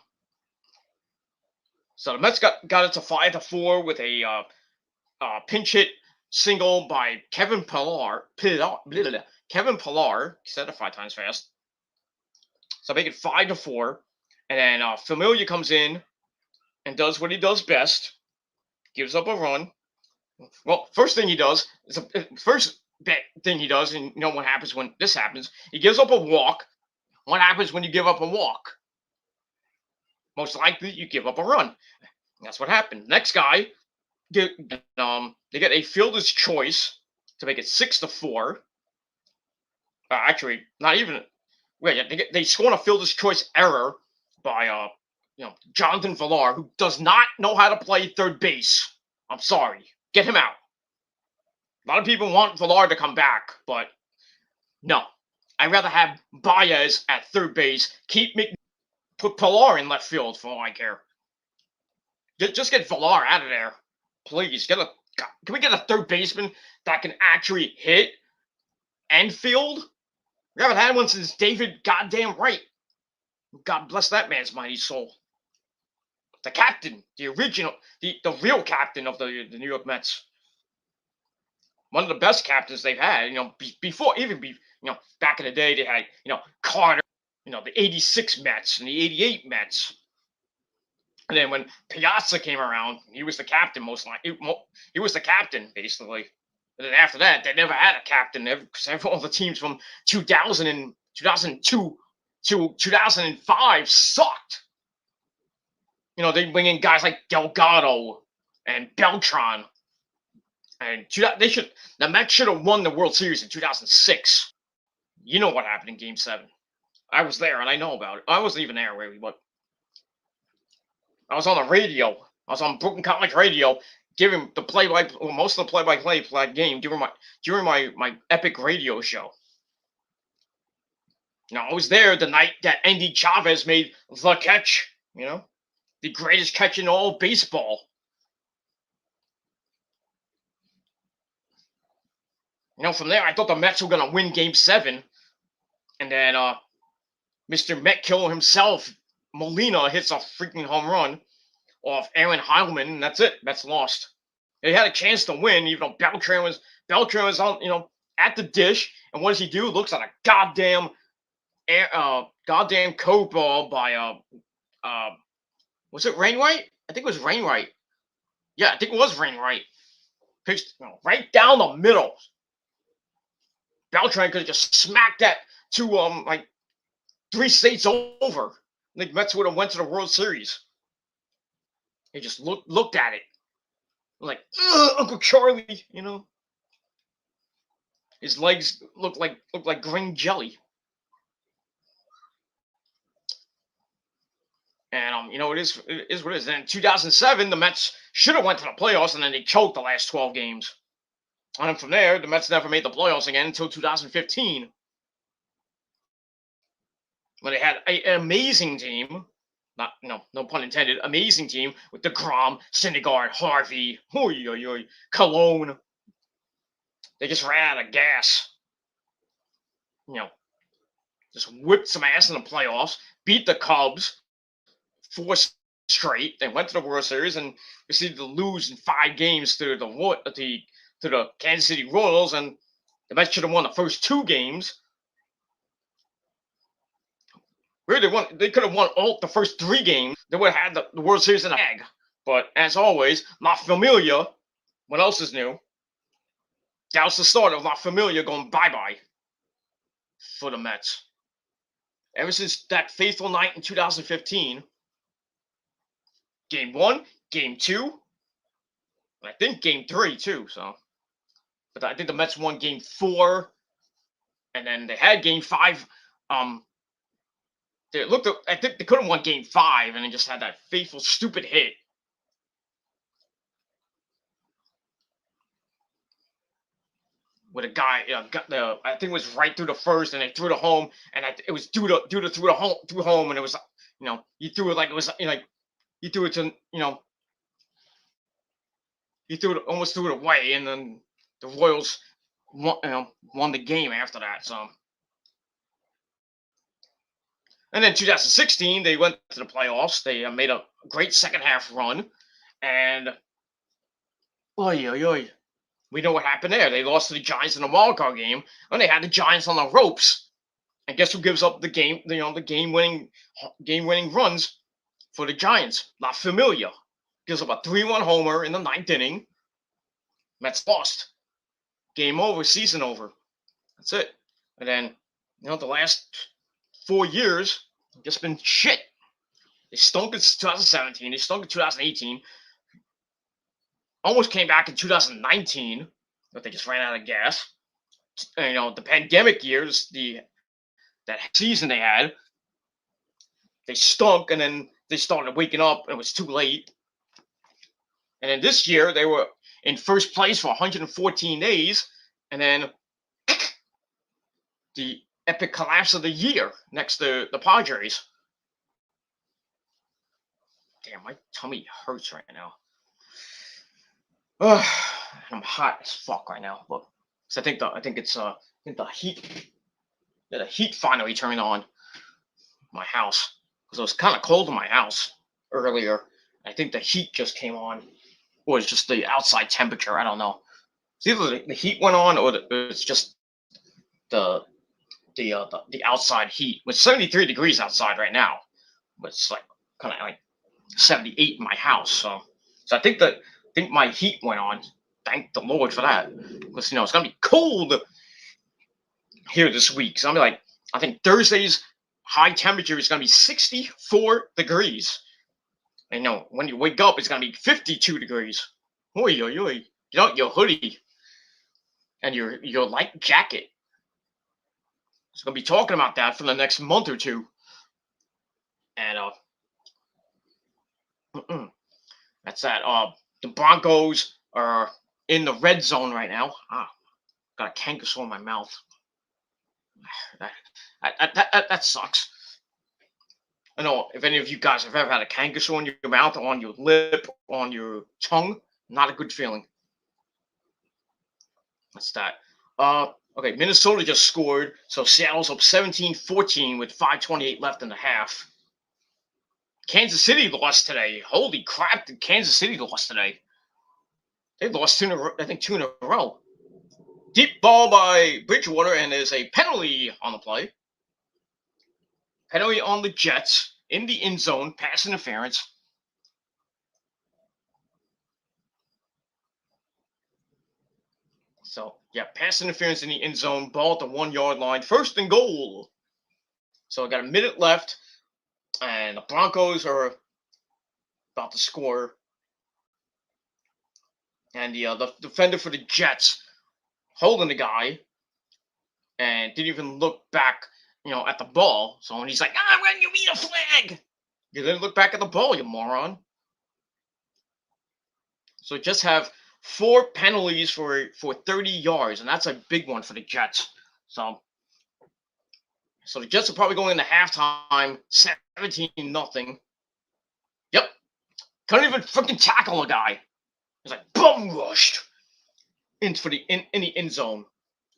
so the Mets got it to 5-4 with a pinch hit single by Kevin Pillar. Kevin Pillar, said it 5 times fast. So make it 5-4, and then Familia comes in and does what he does best, gives up a run. Well, first thing he does is first thing he does, and you know what happens when this happens? He gives up a walk. What happens when you give up a walk? Most likely, you give up a run. That's what happened. Next guy, they get a fielder's choice to make it 6-4. Actually, not even. Wait, they score a fielder's choice error by Jonathan Villar, who does not know how to play third base. I'm sorry, get him out. A lot of people want Villar to come back, but no. I'd rather have Baez at third base. Put Pilar in left field for all I care. Just get Villar out of there, please. Can we get a third baseman that can actually hit and field? We haven't had one since David goddamn Wright. God bless that man's mighty soul. The captain, the original, the real captain of the New York Mets. One of the best captains they've had. Before back in the day they had Carter, the '86 Mets and the '88 Mets. And then when Piazza came around, he was the captain most likely. He was the captain basically. And then after that, they never had a captain because all the teams from 2000 and 2002 to 2005 sucked. They bring in guys like Delgado and Beltran, and the Mets should have won the World Series in 2006. You know what happened in Game 7. I was there and I know about it. I wasn't even there, really, but I was on the radio. I was on Brooklyn College radio, giving the most of the play-by-play for that game during my epic radio show. I was there the night that Andy Chavez made the catch. The greatest catch in all baseball. From there, I thought the Mets were gonna win Game 7, and then Mr. Met Killer himself, Molina, hits a freaking home run off Aaron Heilman, and that's it. Mets lost. They had a chance to win, even though Beltran was on, at the dish, and what does he do? Looks at a goddamn code ball by was it Rainwright? I think it was Rainwright. Yeah, I think it was Rainwright. Pitched right down the middle. Beltran could have just smacked that to like 3 states over. The Mets would have went to the World Series. He just looked at it like, Uncle Charlie, His legs looked like green jelly. And it is what it is. And in 2007, the Mets should have went to the playoffs, and then they choked the last 12 games. And then from there, the Mets never made the playoffs again until 2015, when they had an amazing team. No pun intended. Amazing team with DeGrom, Syndergaard, Harvey, Cologne. They just ran out of gas. Just whipped some ass in the playoffs, beat the Cubs 4 straight. They went to the World Series and proceeded to lose in 5 games to the Kansas City Royals, and the Mets should have won the first 2 games. Really, they could have won all the first 3 games. They would have had the World Series in the bag. But as always, La Familia, what else is new? That was the start of La Familia going bye-bye for the Mets. Ever since that fateful night in 2015, Game 1, Game 2, I think Game 3 too. But I think the Mets won Game 4, and then they had Game 5. I think they could have won Game 5, and they just had that fateful, stupid hit. With a guy, I think it was right through the first, and they threw it home, and it was due to through home, and it was, you threw it like it was, you threw it to, you almost threw it away, and then the Royals won the game after that. So. And then 2016, they went to the playoffs. They made a great second half run, and we know what happened there. They lost to the Giants in the wild card game, and they had the Giants on the ropes. And guess who gives up the game? The game winning runs for the Giants? La Familia gives up a 3-1 homer in the 9th inning. Mets lost. Game over. Season over. That's it. And then the last 4 years just been shit. They stunk in 2017. They stunk in 2018. Almost came back in 2019, but they just ran out of gas. The pandemic years, that season they had, they stunk, and then they started waking up, and it was too late. And then this year, they were in first place for 114 days, and then the epic collapse of the year next to the Padres. Damn, my tummy hurts right now. I'm hot as fuck right now, but I think the heat. The heat finally turned on my house, because it was kind of cold in my house earlier. I think the heat just came on, or it's just the outside temperature. I don't know. It's either the heat went on, or it's just the outside heat. It's 73 degrees outside right now, but it's like kind of like 78 in my house. So I think my heat went on. Thank the Lord for that, because it's gonna be cold here this week. So I'm like, I think Thursday's high temperature is gonna be 64 degrees. And when you wake up, it's gonna be 52 degrees. Oi, oi, oi. Get out your hoodie and your light jacket. It's gonna be talking about that for the next month or two. And that's that. The Broncos are in the red zone right now. Got a canker sore in my mouth. That sucks. I know if any of you guys have ever had a canker sore in your mouth, on your lip, on your tongue, not a good feeling. That's that. Okay, Minnesota just scored, so Seattle's up 17-14 with 5:28 left in the half. Kansas City lost today. Holy crap, did Kansas City lost today? They lost I think two in a row. Deep ball by Bridgewater, and there's a penalty on the play. Penalty on the Jets in the end zone, pass interference. So, yeah, pass interference in the end zone, ball at the 1 yard line, first and goal. So, I got a minute left, and the Broncos are about to score. And the defender for the Jets holding the guy and didn't even look back, at the ball. So, when he's like, when you need a flag, you didn't look back at the ball, you moron. So, just have 4 penalties for 30 yards, and that's a big one for the Jets. So the Jets are probably going into halftime 17-0. Yep. Couldn't even freaking tackle a guy. He's like bum rushed into in the end zone.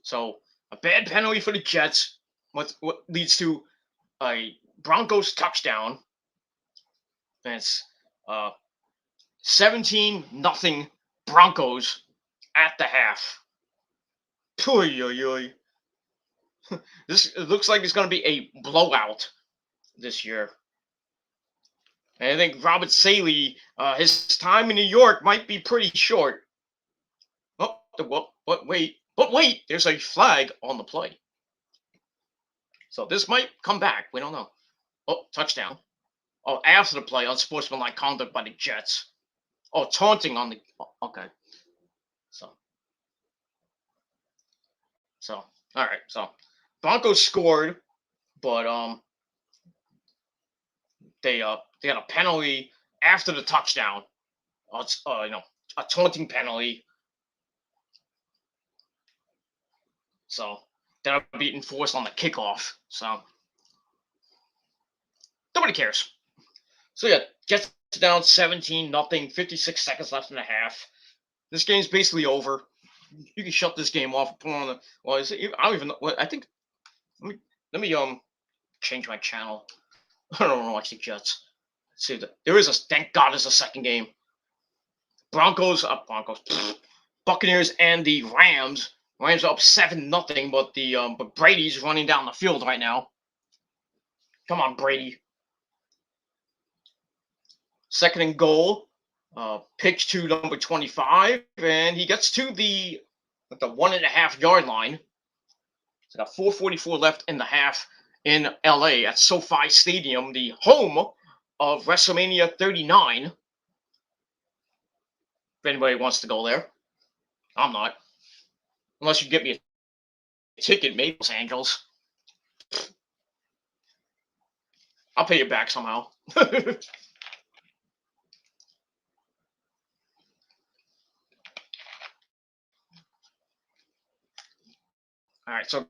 So a bad penalty for the Jets. What leads to a Broncos touchdown. And it's 17-0 Broncos at the half. Oy, oy, oy. It looks like it's going to be a blowout this year. And I think Robert Saley, his time in New York might be pretty short. Oh, but wait, there's a flag on the play. So this might come back. We don't know. Oh, touchdown. Oh, after the play, unsportsmanlike conduct by the Jets. Oh, taunting on the. Okay. So all right. So Broncos scored, but they got a penalty after the touchdown. It's a taunting penalty. So that'll be enforced on the kickoff. So nobody cares. So yeah, Jets down 17-0, 56 seconds left in the half. This game's basically over. You can shut this game off. Put on the. Well, is it, I don't even know. I think. Let me change my channel. I don't want to watch the Jets. See, there is a. Thank God, there's a second game. Broncos. Buccaneers and the Rams. Rams are up 7-0, but Brady's running down the field right now. Come on, Brady. Second and goal. Pitch to number 25, and he gets to the 1.5 yard line. It's got 4:44 left in the half in LA at SoFi Stadium, the home of WrestleMania 39. If anybody wants to go there, I'm not. Unless you get me a ticket, maybe Los Angeles. I'll pay you back somehow. All right, so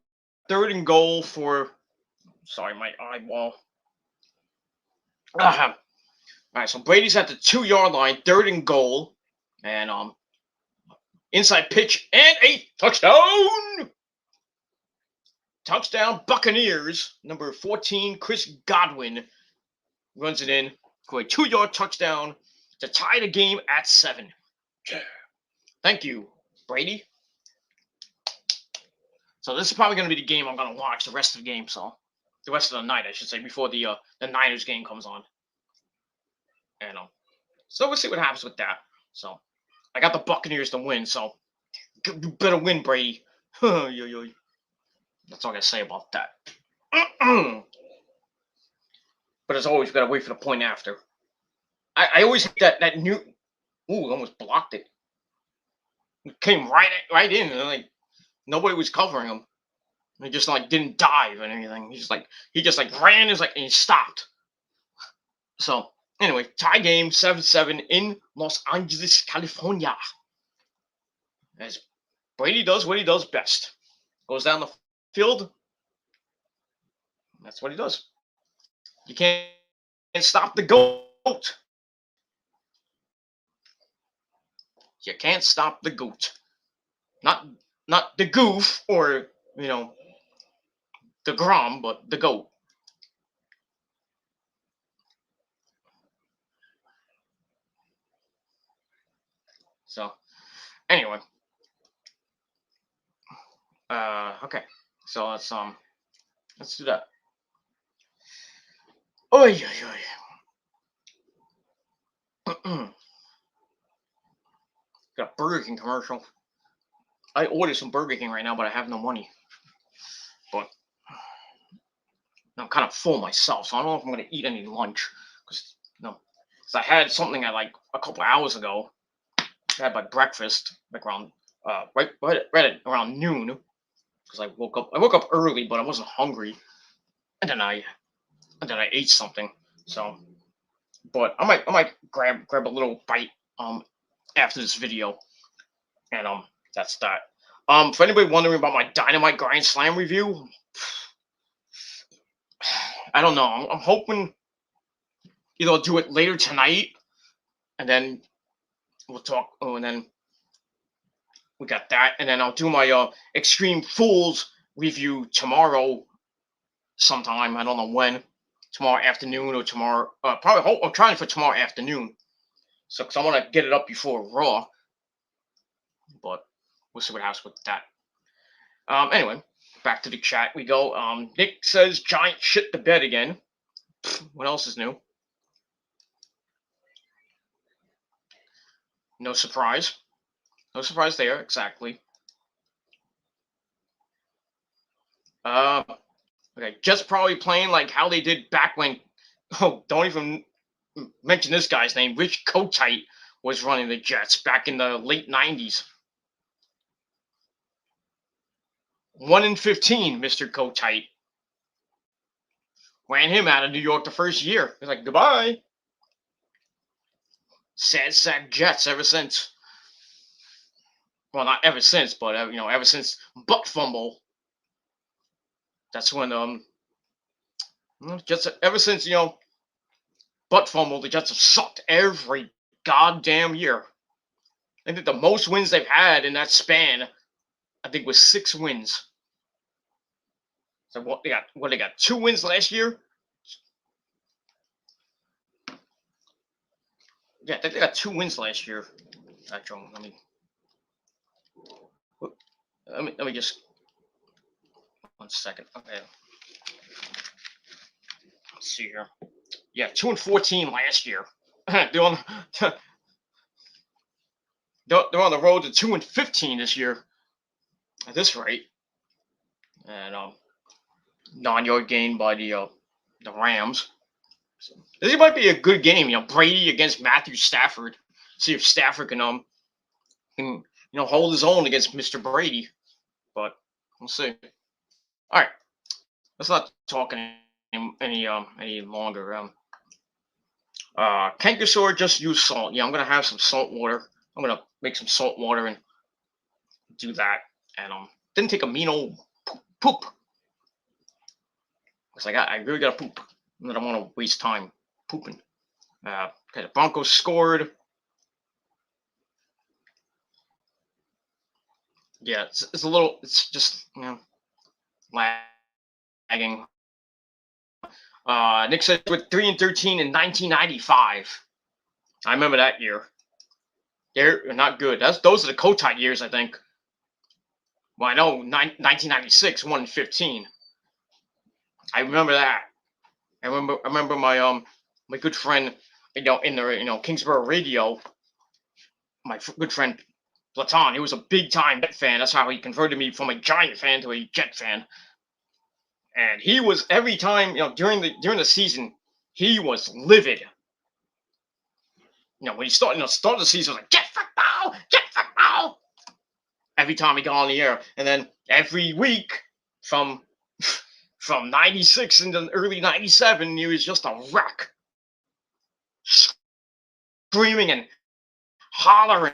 third and goal for. Sorry, my eyeball. All right, so Brady's at the 2 yard line, third and goal, and inside pitch and a touchdown. Touchdown Buccaneers. Number 14, Chris Godwin runs it in for a 2 yard touchdown to tie the game at 7. Thank you, Brady. So this is probably going to be the game I'm going to watch the rest of the game. So the rest of the night, I should say, before the Niners game comes on. And so we'll see what happens with that. So I got the Buccaneers to win. So you better win, Brady. That's all I gotta say about that. But as always, we gotta wait for the point after. I always hate that new. Ooh, almost blocked it. It came right in, and like nobody was covering him. He just like didn't dive and anything. He just ran, and he stopped. So anyway, tie game 7-7 in Los Angeles, California. As Brady does what he does best, goes down the field. That's what he does. You can't stop the goat. You can't stop the goat. Not not the goof or the grom, but the goat. So anyway, okay. So let's do that. Oi, oi, oi. Got a Burger King commercial. I ordered some Burger King right now, but I have no money. But I'm kind of full myself, so I don't know if I'm gonna eat any lunch because I had something at like a couple hours ago. I had my breakfast like around right at around noon because I woke up. I woke up early, but I wasn't hungry, and then I ate something. So, but I might grab a little bite after this video, and that's that. For anybody wondering about my Dynamite Grand Slam review, I don't know. I'm hoping either I'll do it later tonight, and then we'll talk. Oh, and then we got that, and then I'll do my Xtreme Fools review tomorrow sometime. I don't know when. Tomorrow afternoon or tomorrow. Probably. I'm trying for tomorrow afternoon. So, because I want to get it up before Raw, but we'll see what happens with that. Anyway, back to the chat we go. Nick says Giant shit the bed again. What else is new? No surprise. No surprise there, exactly. Uh, okay, Jets probably playing like how they did back when. Oh, don't even mention this guy's name. Rich Kotite was running the Jets back in the late '90s. 1-15, Mr. Kotite. Ran him out of New York the first year. He's like, goodbye. Sad sack Jets ever since. Well, not ever since, but ever since butt fumble. That's when Jets ever since butt fumble, the Jets have sucked every goddamn year. I think the most wins they've had in that span, I think, was 6 wins. So what they got? What they got? 2 wins last year. Yeah, I think they got 2 wins last year. Actually, let me just 1 second. Okay, let's see here. Yeah, 2-14 last year. they're on they're on the road to 2-15 this year. At this rate, and 9-yard gain by the Rams. So, this might be a good game. Brady against Matthew Stafford. See if Stafford can hold his own against Mr. Brady. But we'll see. All right, let's not talk any longer. Kangasaur just use salt. Yeah, I'm gonna have some salt water. I'm gonna make some salt water and do that. And didn't take a mean old poop. Cause I really gotta poop. I don't want to waste time pooping. Okay, the Broncos scored. Yeah, it's a little. It's just lagging. Nick said with 3-13 in 1995. I remember that year. They're not good. Those are the Kotite years, I think. Well, I know 1996, 1-15. I remember that. I remember my good friend in the Kingsborough radio, my good friend Platon, he was a big time Jet fan. That's how he converted me from a Giant fan to a Jet fan. And he was every time during the season, he was livid. When he started the season, was like Jet football, Jet football. Every time he got on the air, and then every week from from '96 into early '97, he was just a wreck, screaming and hollering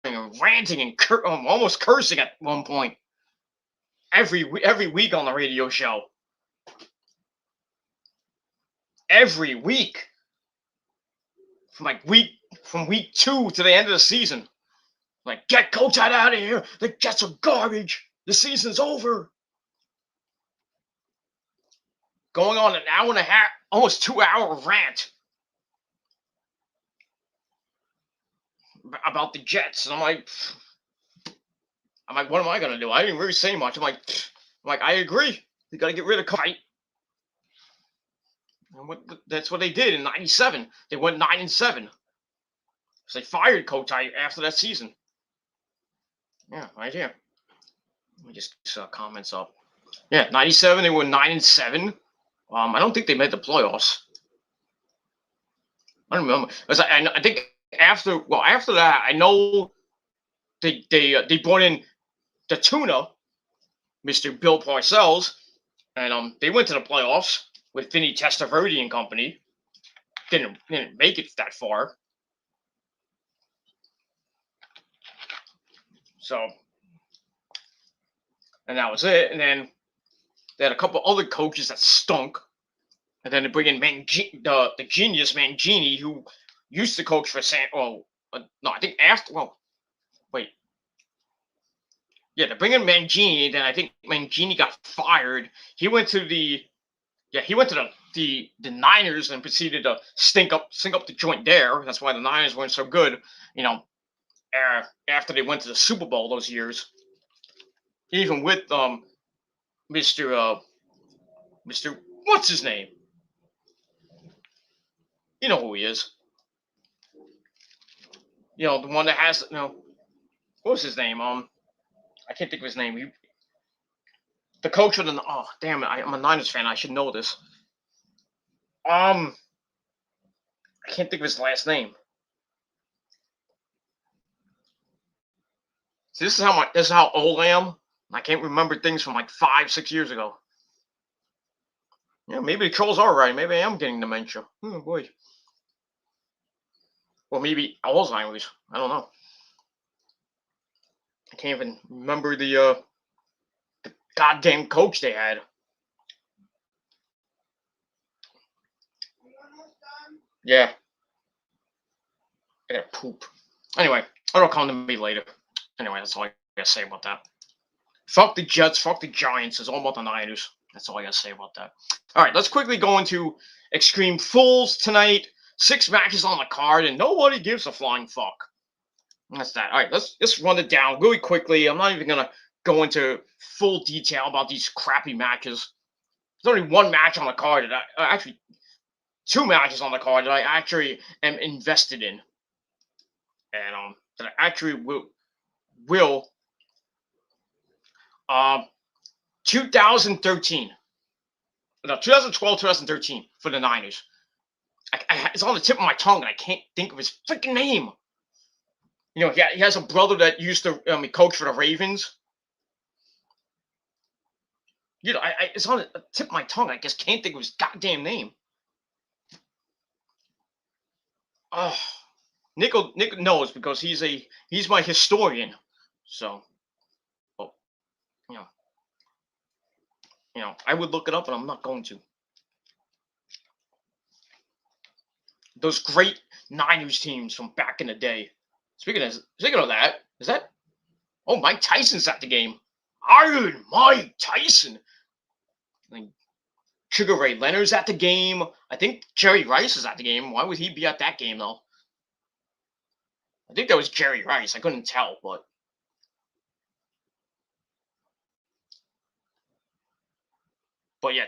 and ranting and almost cursing at one point. Every week on the radio show. Every week. From week 2 to the end of the season. Like, get Kotite out of here. The Jets are garbage. The season's over. Going on an hour and a half, almost 2-hour rant about the Jets. And I'm like, what am I gonna do? I didn't really say much. I'm like, I agree. You gotta get rid of Kotite. That's what they did in '97. They went 9-7. So they fired Kotite after that season. Yeah, right here. Let me just comments up. Yeah, '97 they were 9-7. I don't think they made the playoffs. I don't remember. I think after that, I know they brought in the tuna, Mr. Bill Parcells, and they went to the playoffs with Vinny Testaverde and company. Didn't make it that far. So, and that was it. And then they had a couple other coaches that stunk. And then they bring in the genius Mangini, who used to coach for no, I think after. Well, wait. Yeah, they bring in Mangini. Then I think Mangini got fired. He went to the Niners and proceeded to stink up the joint there. That's why the Niners weren't so good. After they went to the Super Bowl those years, even with Mr. What's his name? You know who he is. The one that has what's his name? I can't think of his name. The coach of the damn it! I'm a Niners fan. I should know this. I can't think of his last name. See, this is how old I am. I can't remember things from like 5-6 years ago. Yeah, maybe the trolls are right. Maybe I am getting dementia. Oh boy. Or maybe Alzheimer's. I don't know. I can't even remember the goddamn coach they had. Yeah. I gotta poop. Anyway, it'll come to me later. Anyway, that's all I gotta say about that. Fuck the Jets. Fuck the Giants. It's all about the Niners. That's all I gotta say about that. All right, let's quickly go into Xtreme Fools tonight. 6 matches on the card, and nobody gives a flying fuck. That's that. All right, let's just run it down really quickly. I'm not even gonna go into full detail about these crappy matches. There's only one match on the card that actually 2 matches on the card that I actually am invested in, and that I actually will 2013. No, 2012, 2013 for the Niners. It's on the tip of my tongue, and I can't think of his freaking name. He has a brother that used to coach for the Ravens. It's on the tip of my tongue. I just can't think of his goddamn name. Oh, Nick knows because he's my historian. So, I would look it up, but I'm not going to. Those great Niners teams from back in the day. Speaking of that, is that? Oh, Mike Tyson's at the game. Iron Mike Tyson. Sugar Ray Leonard's at the game. I think Jerry Rice is at the game. Why would he be at that game though? I think that was Jerry Rice. I couldn't tell, but yeah,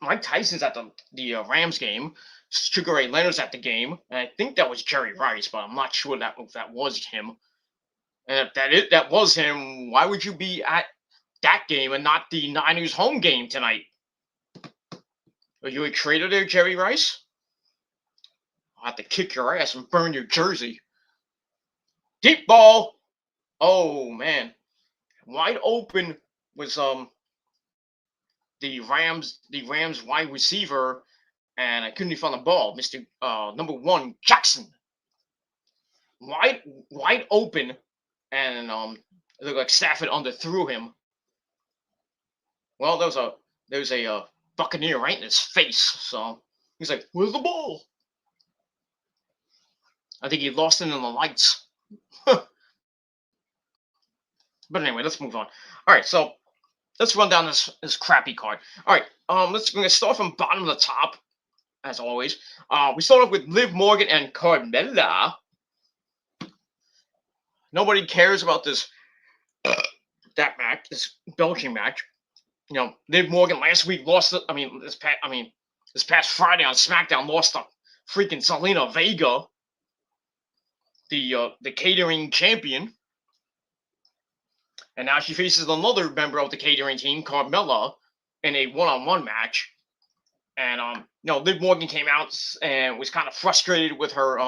Mike Tyson's at the Rams game. Sugar Ray Leonard's at the game, and I think that was Jerry Rice, but I'm not sure if that was him. And if that was him, why would you be at that game and not the Niners home game tonight? Are you a traitor there, Jerry Rice? I'll have to kick your ass and burn your jersey. Deep ball. Oh man, wide open was the Rams wide receiver, and I couldn't even find the ball. Mister number 1 Jackson, wide open, and it looked like Stafford underthrew him. Well, there was a Buccaneer right in his face. So he's like, "Where's the ball?" I think he lost it in the lights. But anyway, let's move on. All right, so let's run down this crappy card. All right, we're gonna start from bottom to top, as always. We start off with Liv Morgan and Carmella. Nobody cares about this that match, this belching match. You know, Liv Morgan last week lost. This past Friday on SmackDown lost to freaking Selena Vega, the catering champion, and now she faces another member of the catering team, Carmella, in a one-on-one match. And Liv Morgan came out and was kind of frustrated with her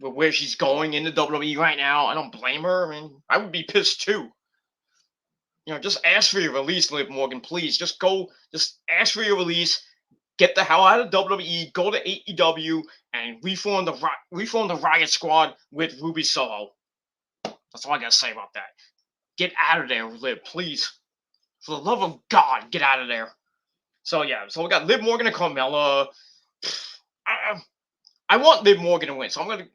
with where she's going in the WWE right now. I don't blame her. I mean, I would be pissed too. Just ask for your release, Liv Morgan, please. Just ask for your release. Get the hell out of WWE. Go to AEW and reform the Riot Squad with Ruby Soho. That's all I gotta say about that. Get out of there, Liv, please. For the love of God, get out of there. So yeah, we got Liv Morgan and Carmella. I want Liv Morgan to win, so I'm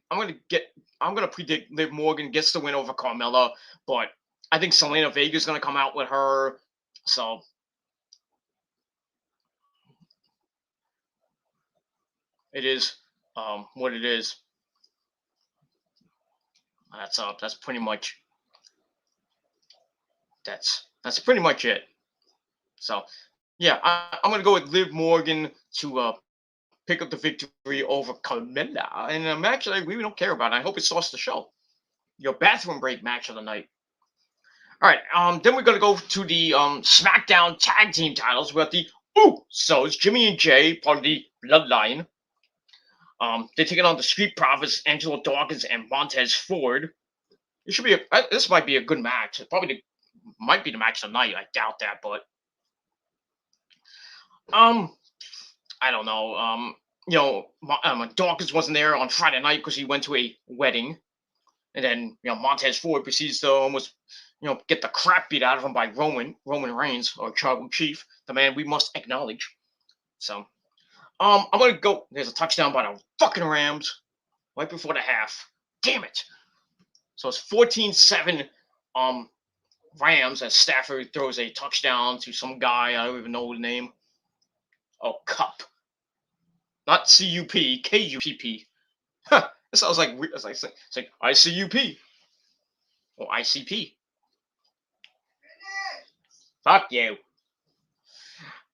gonna predict Liv Morgan gets the win over Carmella, but I think Selena Vega is gonna come out with her. So it is what it is. That's pretty much that's pretty much it. So yeah, I'm gonna go with Liv Morgan to pick up the victory over Carmella, and a match that I really don't care about. I hope it starts the show. Your bathroom break match of the night. All right, then we're gonna go to the SmackDown Tag Team titles. We got the Usos, Jimmy and Jay, part of the Bloodline. They're taking on the Street Profits, Angelo Dawkins and Montez Ford. This might be a good match. It probably might be the match of the night. I doubt that, but I don't know. Dawkins wasn't there on Friday night because he went to a wedding, and then Montez Ford proceeds to almost get the crap beat out of him by Roman Reigns, or Tribal Chief, the man we must acknowledge. So I'm gonna go. There's a touchdown by the fucking Rams right before the half. Damn it! So it's 14-7 Rams as Stafford throws a touchdown to some guy. I don't even know the name. Oh, Cup. Not C-U-P, K-U-P-P. Huh, that sounds like weird. It's like I-C-U-P. Or I-C-P. Fuck you.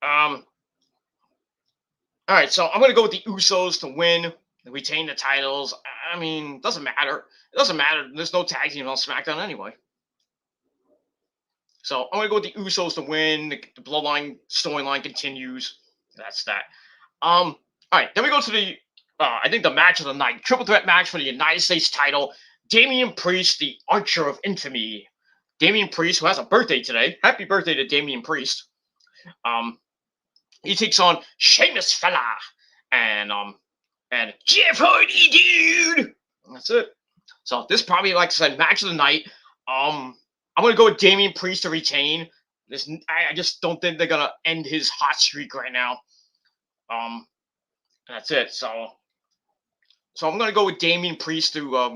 Alright, so I'm going to go with the Usos to win and retain the titles. I mean, doesn't matter. It doesn't matter. There's no tag team on SmackDown anyway. So I'm going to go with the Usos to win. The Bloodline storyline continues. That's that. All right, then we go to the, I think the match of the night. Triple threat match for the United States title. Damian Priest, the Archer of Infamy. Damian Priest, who has a birthday today. Happy birthday to Damian Priest. He takes on Sheamus Fella and Jeff Hardy, dude. That's it. So this probably, like I said, match of the night. I'm gonna go with Damian Priest to retain. I just don't think they're gonna end his hot streak right now. That's it. So I'm gonna go with Damian Priest to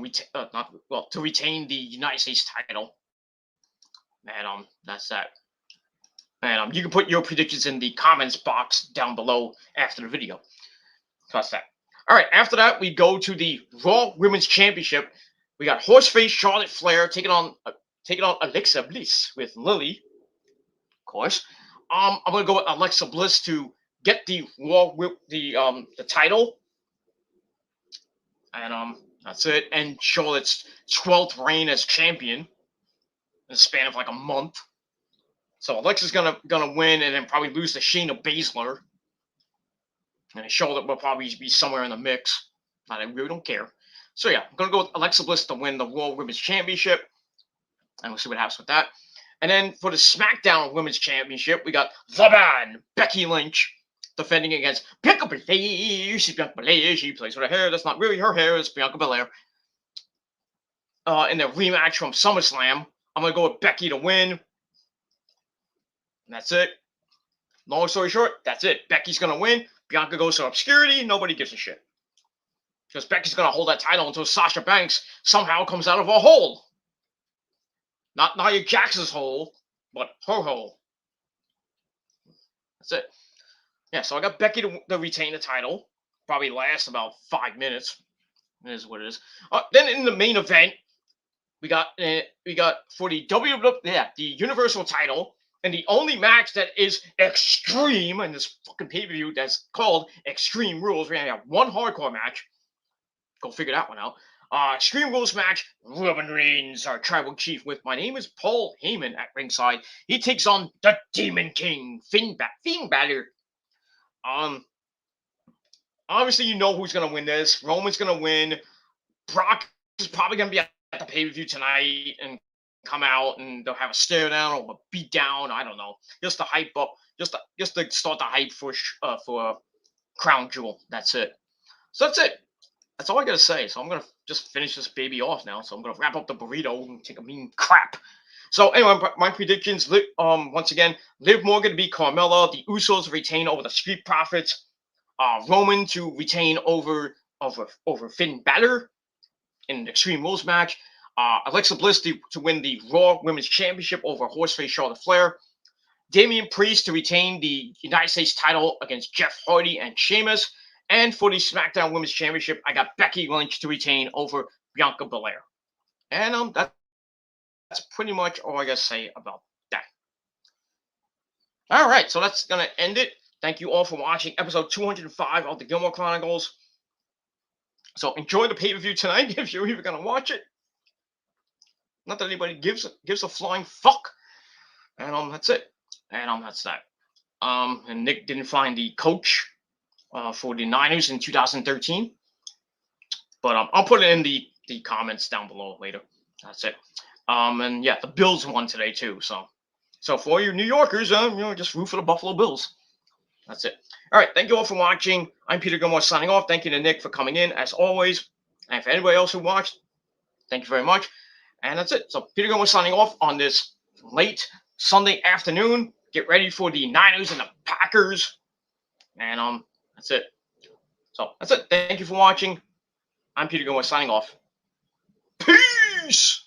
retain the United States title. And that's that. And you can put your predictions in the comments box down below after the video. That's that. All right. After that, we go to the Raw Women's Championship. We got Horseface Charlotte Flair taking on Alexa Bliss with Lily, of course. I'm gonna go with Alexa Bliss to get the the title, and that's it. And Charlotte's 12th reign as champion in the span of like a month. So Alexa's gonna win and then probably lose to Shayna Baszler, and Charlotte will probably be somewhere in the mix. I really don't care. So yeah, I'm gonna go with Alexa Bliss to win the Raw Women's Championship, and we'll see what happens with that. And then for the SmackDown Women's Championship, we got the man Becky Lynch defending against Bianca Belair. Bianca Belair. She plays with her hair. That's not really her hair. It's Bianca Belair. In the rematch from SummerSlam, I'm gonna go with Becky to win. And that's it. Long story short, that's it. Becky's gonna win. Bianca goes to obscurity. Nobody gives a shit. Because Becky's gonna hold that title until Sasha Banks somehow comes out of a hole. Not Nia Jax's hole, but her hole. That's it. Yeah, so I got Becky to retain the title. Probably last about 5 minutes. It is what it is. Then in the main event, we got for the the Universal title, and the only match that is extreme in this fucking pay-per-view that's called Extreme Rules. We're gonna have one hardcore match. Go figure that one out. Extreme Rules match. Roman Reigns, our tribal chief, with my name is Paul Heyman at ringside. He takes on the Demon King, Finn Balor. Obviously you know who's gonna win this. Roman's gonna win. Brock is probably gonna be at the pay-per-view tonight and come out and they'll have a stare down or a beat down. I don't know. Just to hype up, just to start the hype for Crown Jewel. That's it. So that's it. That's all I gotta say. So I'm gonna just finish this baby off now. So I'm gonna wrap up the burrito and take a mean crap. So anyway, my predictions. Once again, Liv Morgan to beat Carmella. The Usos retain over the Street Profits. Roman to retain over Finn Balor in an Extreme Rules match. Alexa Bliss to win the Raw Women's Championship over Horseface Charlotte Flair. Damian Priest to retain the United States title against Jeff Hardy and Sheamus. And for the SmackDown Women's Championship, I got Becky Lynch to retain over Bianca Belair. And that's pretty much all I gotta say about that. All right, so that's gonna end it. Thank you all for watching episode 205 of the Gilmore Chronicles. So enjoy the pay-per-view tonight if you're even gonna watch it. Not that anybody gives a flying fuck. And that's it. And that's that. And Nick didn't find the coach for the Niners in 2013. But I'll put it in the comments down below later. That's it. And yeah, the Bills won today too. So for you New Yorkers, just root for the Buffalo Bills. That's it. All right. Thank you all for watching. I'm Peter Gilmore signing off. Thank you to Nick for coming in as always. And for anybody else who watched, thank you very much. And that's it. So Peter Gilmore signing off on this late Sunday afternoon. Get ready for the Niners and the Packers. And that's it. So that's it. Thank you for watching. I'm Peter Gilmore signing off. Peace.